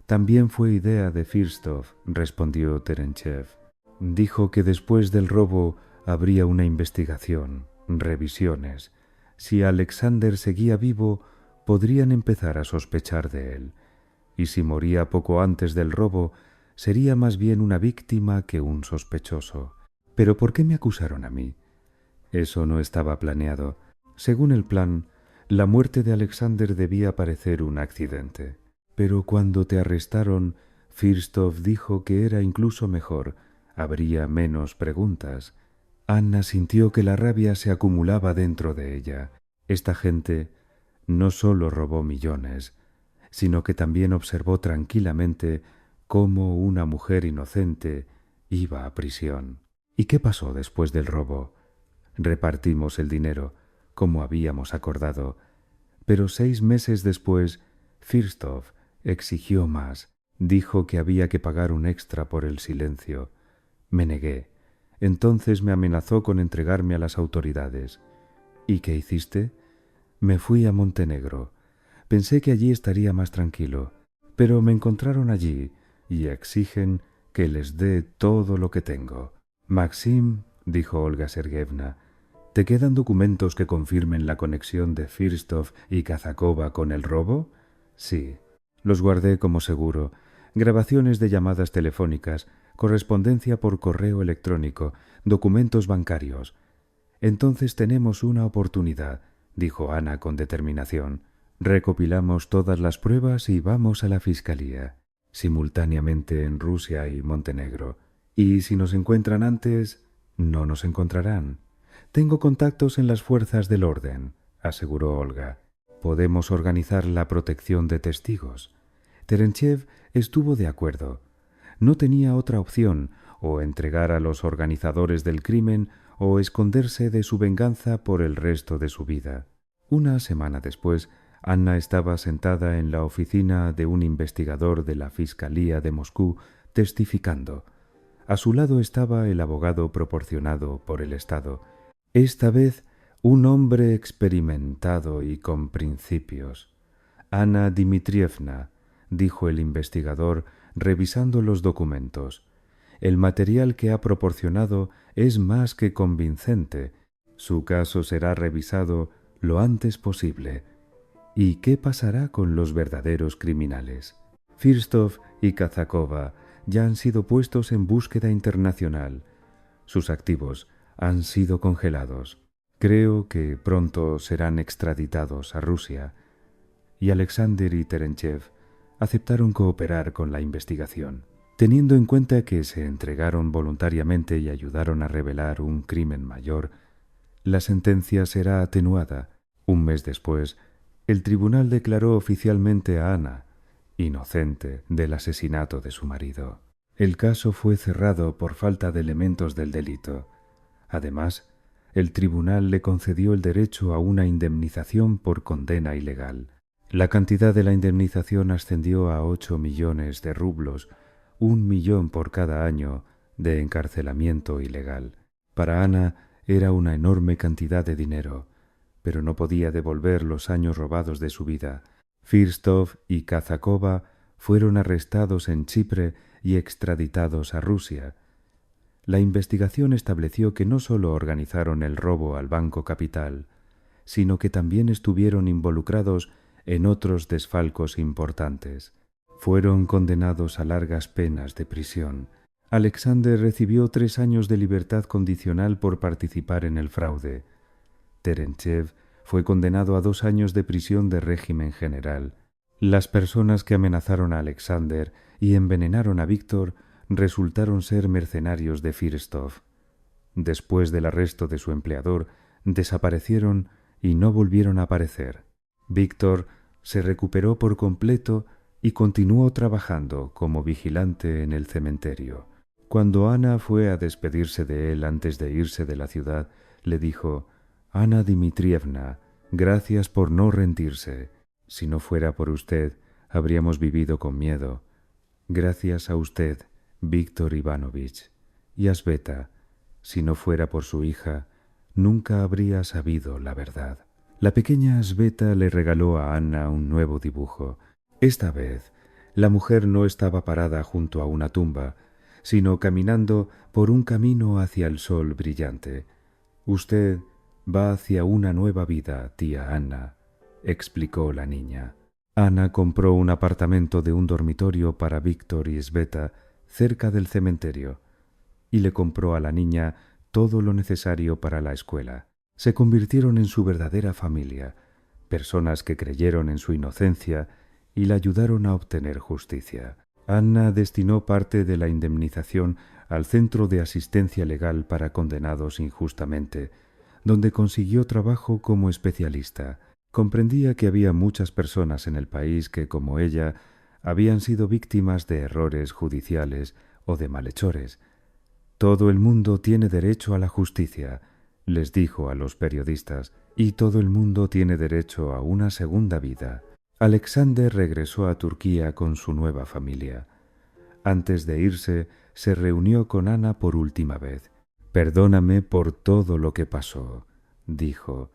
«También fue idea de Firstov», respondió Terenchev. «Dijo que después del robo habría una investigación, revisiones. Si Alexander seguía vivo, podrían empezar a sospechar de él. Y si moría poco antes del robo, sería más bien una víctima que un sospechoso. ¿Pero por qué me acusaron a mí?». Eso no estaba planeado. Según el plan, la muerte de Alexander debía parecer un accidente. Pero cuando te arrestaron, Firstov dijo que era incluso mejor, habría menos preguntas. Anna sintió que la rabia se acumulaba dentro de ella. Esta gente no solo robó millones, sino que también observó tranquilamente cómo una mujer inocente iba a prisión. ¿Y qué pasó después del robo? Repartimos el dinero, como habíamos acordado, pero 6 meses después, Firstov exigió más. Dijo que había que pagar un extra por el silencio. Me negué. Entonces me amenazó con entregarme a las autoridades. ¿Y qué hiciste? Me fui a Montenegro. Pensé que allí estaría más tranquilo, pero me encontraron allí y exigen que les dé todo lo que tengo. «Maxim», dijo Olga Sergeyevna, «¿te quedan documentos que confirmen la conexión de Firstov y Kazakova con el robo?» «Sí». Los guardé como seguro. Grabaciones de llamadas telefónicas, correspondencia por correo electrónico, documentos bancarios. «Entonces tenemos una oportunidad», dijo Ana con determinación. «Recopilamos todas las pruebas y vamos a la fiscalía, simultáneamente en Rusia y Montenegro. Y si nos encuentran antes, no nos encontrarán. Tengo contactos en las fuerzas del orden», aseguró Olga. «Podemos organizar la protección de testigos». Terenchev estuvo de acuerdo. No tenía otra opción, o entregar a los organizadores del crimen o esconderse de su venganza por el resto de su vida. Una semana después, Anna estaba sentada en la oficina de un investigador de la Fiscalía de Moscú testificando. A su lado estaba el abogado proporcionado por el Estado. Esta vez, un hombre experimentado y con principios. «Ana Dmitrievna», dijo el investigador, revisando los documentos. «El material que ha proporcionado es más que convincente. Su caso será revisado lo antes posible. ¿Y qué pasará con los verdaderos criminales? Firstov y Kazakova ya han sido puestos en búsqueda internacional. Sus activos han sido congelados. Creo que pronto serán extraditados a Rusia». Y Alexander y Terenchev aceptaron cooperar con la investigación. Teniendo en cuenta que se entregaron voluntariamente y ayudaron a revelar un crimen mayor, la sentencia será atenuada. Un mes después, el tribunal declaró oficialmente a Ana inocente del asesinato de su marido. El caso fue cerrado por falta de elementos del delito. Además, el tribunal le concedió el derecho a una indemnización por condena ilegal. La cantidad de la indemnización ascendió a 8 millones de rublos, 1 millón por cada año de encarcelamiento ilegal. Para Ana era una enorme cantidad de dinero, pero no podía devolver los años robados de su vida. Firstov y Kazakova fueron arrestados en Chipre y extraditados a Rusia. La investigación estableció que no solo organizaron el robo al Banco Capital, sino que también estuvieron involucrados en otros desfalcos importantes. Fueron condenados a largas penas de prisión. Alexander recibió 3 años de libertad condicional por participar en el fraude. Terenchev fue condenado a 2 años de prisión de régimen general. Las personas que amenazaron a Alexander y envenenaron a Víctor resultaron ser mercenarios de Firstov. Después del arresto de su empleador, desaparecieron y no volvieron a aparecer. Víctor se recuperó por completo y continuó trabajando como vigilante en el cementerio. Cuando Ana fue a despedirse de él antes de irse de la ciudad, le dijo: «Ana Dmitrievna, gracias por no rendirse. Si no fuera por usted, habríamos vivido con miedo. Gracias a usted, Víctor Ivanovich. Y a Sveta, si no fuera por su hija, nunca habría sabido la verdad». La pequeña Sveta le regaló a Anna un nuevo dibujo. Esta vez, la mujer no estaba parada junto a una tumba, sino caminando por un camino hacia el sol brillante. «Usted va hacia una nueva vida, tía Anna», explicó la niña. Ana compró un apartamento de un dormitorio para Víctor y Sveta cerca del cementerio y le compró a la niña todo lo necesario para la escuela. Se convirtieron en su verdadera familia, personas que creyeron en su inocencia y la ayudaron a obtener justicia. Anna destinó parte de la indemnización al Centro de Asistencia Legal para Condenados Injustamente, donde consiguió trabajo como especialista. Comprendía que había muchas personas en el país que, como ella, habían sido víctimas de errores judiciales o de malhechores. «Todo el mundo tiene derecho a la justicia», les dijo a los periodistas, «y todo el mundo tiene derecho a una segunda vida». Alexander regresó a Turquía con su nueva familia. Antes de irse, se reunió con Ana por última vez. «Perdóname por todo lo que pasó», dijo.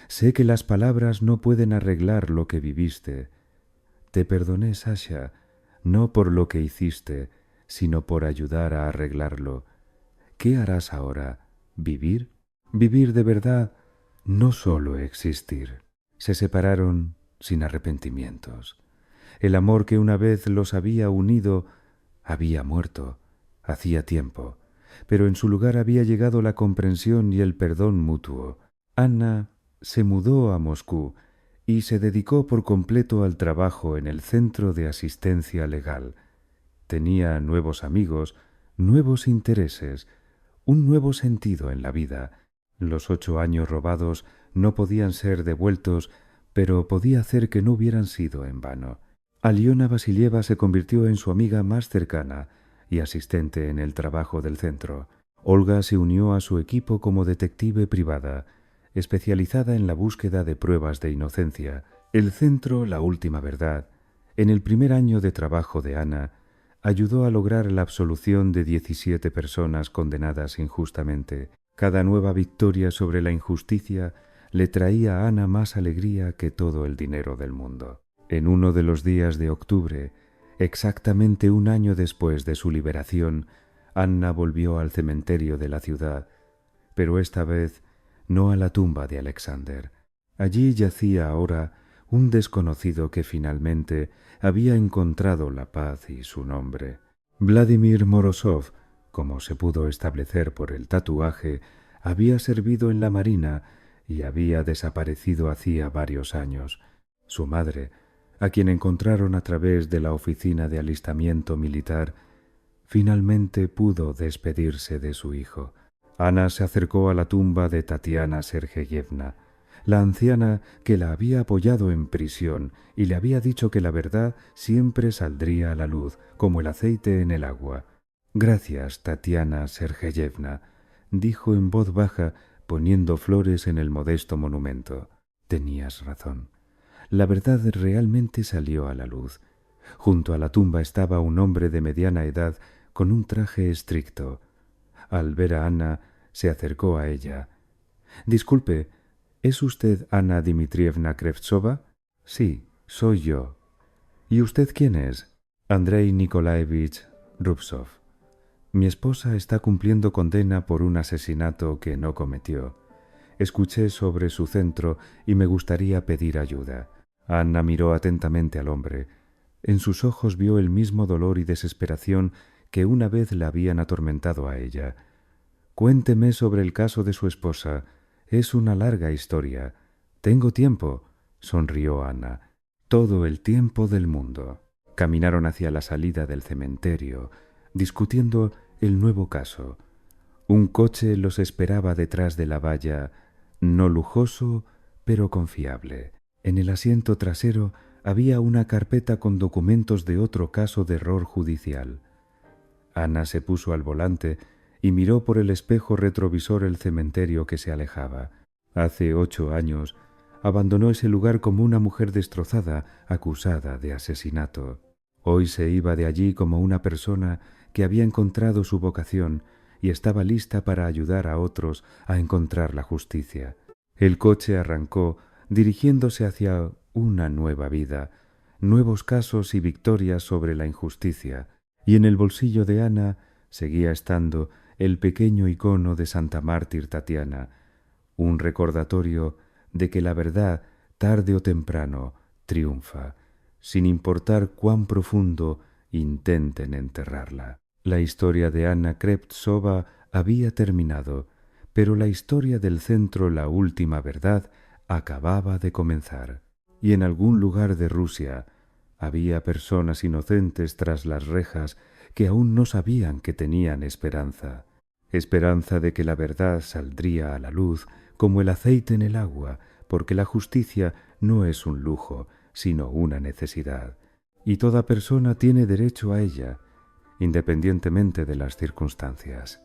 «Sé que las palabras no pueden arreglar lo que viviste. Te perdoné, Sasha, no por lo que hiciste, sino por ayudar a arreglarlo. ¿Qué harás ahora? ¿Vivir? Vivir de verdad, no solo existir». Se separaron sin arrepentimientos. El amor que una vez los había unido había muerto, hacía tiempo, pero en su lugar había llegado la comprensión y el perdón mutuo. Anna se mudó a Moscú y se dedicó por completo al trabajo en el Centro de Asistencia Legal. Tenía nuevos amigos, nuevos intereses, un nuevo sentido en la vida. Los 8 años robados no podían ser devueltos, pero podía hacer que no hubieran sido en vano. Aliona Vasilieva se convirtió en su amiga más cercana y asistente en el trabajo del centro. Olga se unió a su equipo como detective privada, especializada en la búsqueda de pruebas de inocencia. El centro La Última Verdad, en el primer año de trabajo de Ana, ayudó a lograr la absolución de 17 personas condenadas injustamente. Cada nueva victoria sobre la injusticia le traía a Ana más alegría que todo el dinero del mundo. En uno de los días de octubre, exactamente un año después de su liberación, Anna volvió al cementerio de la ciudad, pero esta vez no a la tumba de Alexander. Allí yacía ahora un desconocido que finalmente había encontrado la paz y su nombre. Vladimir Morozov, como se pudo establecer por el tatuaje, había servido en la marina y había desaparecido hacía varios años. Su madre, a quien encontraron a través de la oficina de alistamiento militar, finalmente pudo despedirse de su hijo. Ana se acercó a la tumba de Tatiana Sergeyevna, la anciana que la había apoyado en prisión y le había dicho que la verdad siempre saldría a la luz, como el aceite en el agua. «Gracias, Tatiana Sergeyevna», dijo en voz baja, poniendo flores en el modesto monumento. «Tenías razón. La verdad realmente salió a la luz. Junto a la tumba estaba un hombre de mediana edad con un traje estricto. Al ver a Ana, se acercó a ella. «Disculpe, ¿es usted Ana Dmitrievna Krevtsova?» «Sí, soy yo». «¿Y usted quién es?» «Andrei Nikolaevich Rubsov. Mi esposa está cumpliendo condena por un asesinato que no cometió. Escuché sobre su centro y me gustaría pedir ayuda». Anna miró atentamente al hombre. En sus ojos vio el mismo dolor y desesperación que una vez la habían atormentado a ella. «Cuénteme sobre el caso de su esposa. Es una larga historia. Tengo tiempo», sonrió Anna. «Todo el tiempo del mundo». Caminaron hacia la salida del cementerio, discutiendo el nuevo caso. Un coche los esperaba detrás de la valla, no lujoso, pero confiable. En el asiento trasero había una carpeta con documentos de otro caso de error judicial. Ana se puso al volante y miró por el espejo retrovisor el cementerio que se alejaba. Hace 8 años abandonó ese lugar como una mujer destrozada, acusada de asesinato. Hoy se iba de allí como una persona que había encontrado su vocación y estaba lista para ayudar a otros a encontrar la justicia. El coche arrancó, dirigiéndose hacia una nueva vida, nuevos casos y victorias sobre la injusticia, y en el bolsillo de Ana seguía estando el pequeño icono de Santa Mártir Tatiana, un recordatorio de que la verdad, tarde o temprano, triunfa, sin importar cuán profundo intenten enterrarla. La historia de Anna Krevtsova había terminado, pero la historia del centro La Última Verdad acababa de comenzar. Y en algún lugar de Rusia había personas inocentes tras las rejas que aún no sabían que tenían esperanza. Esperanza de que la verdad saldría a la luz como el aceite en el agua, porque la justicia no es un lujo, sino una necesidad, y toda persona tiene derecho a ella, independientemente de las circunstancias.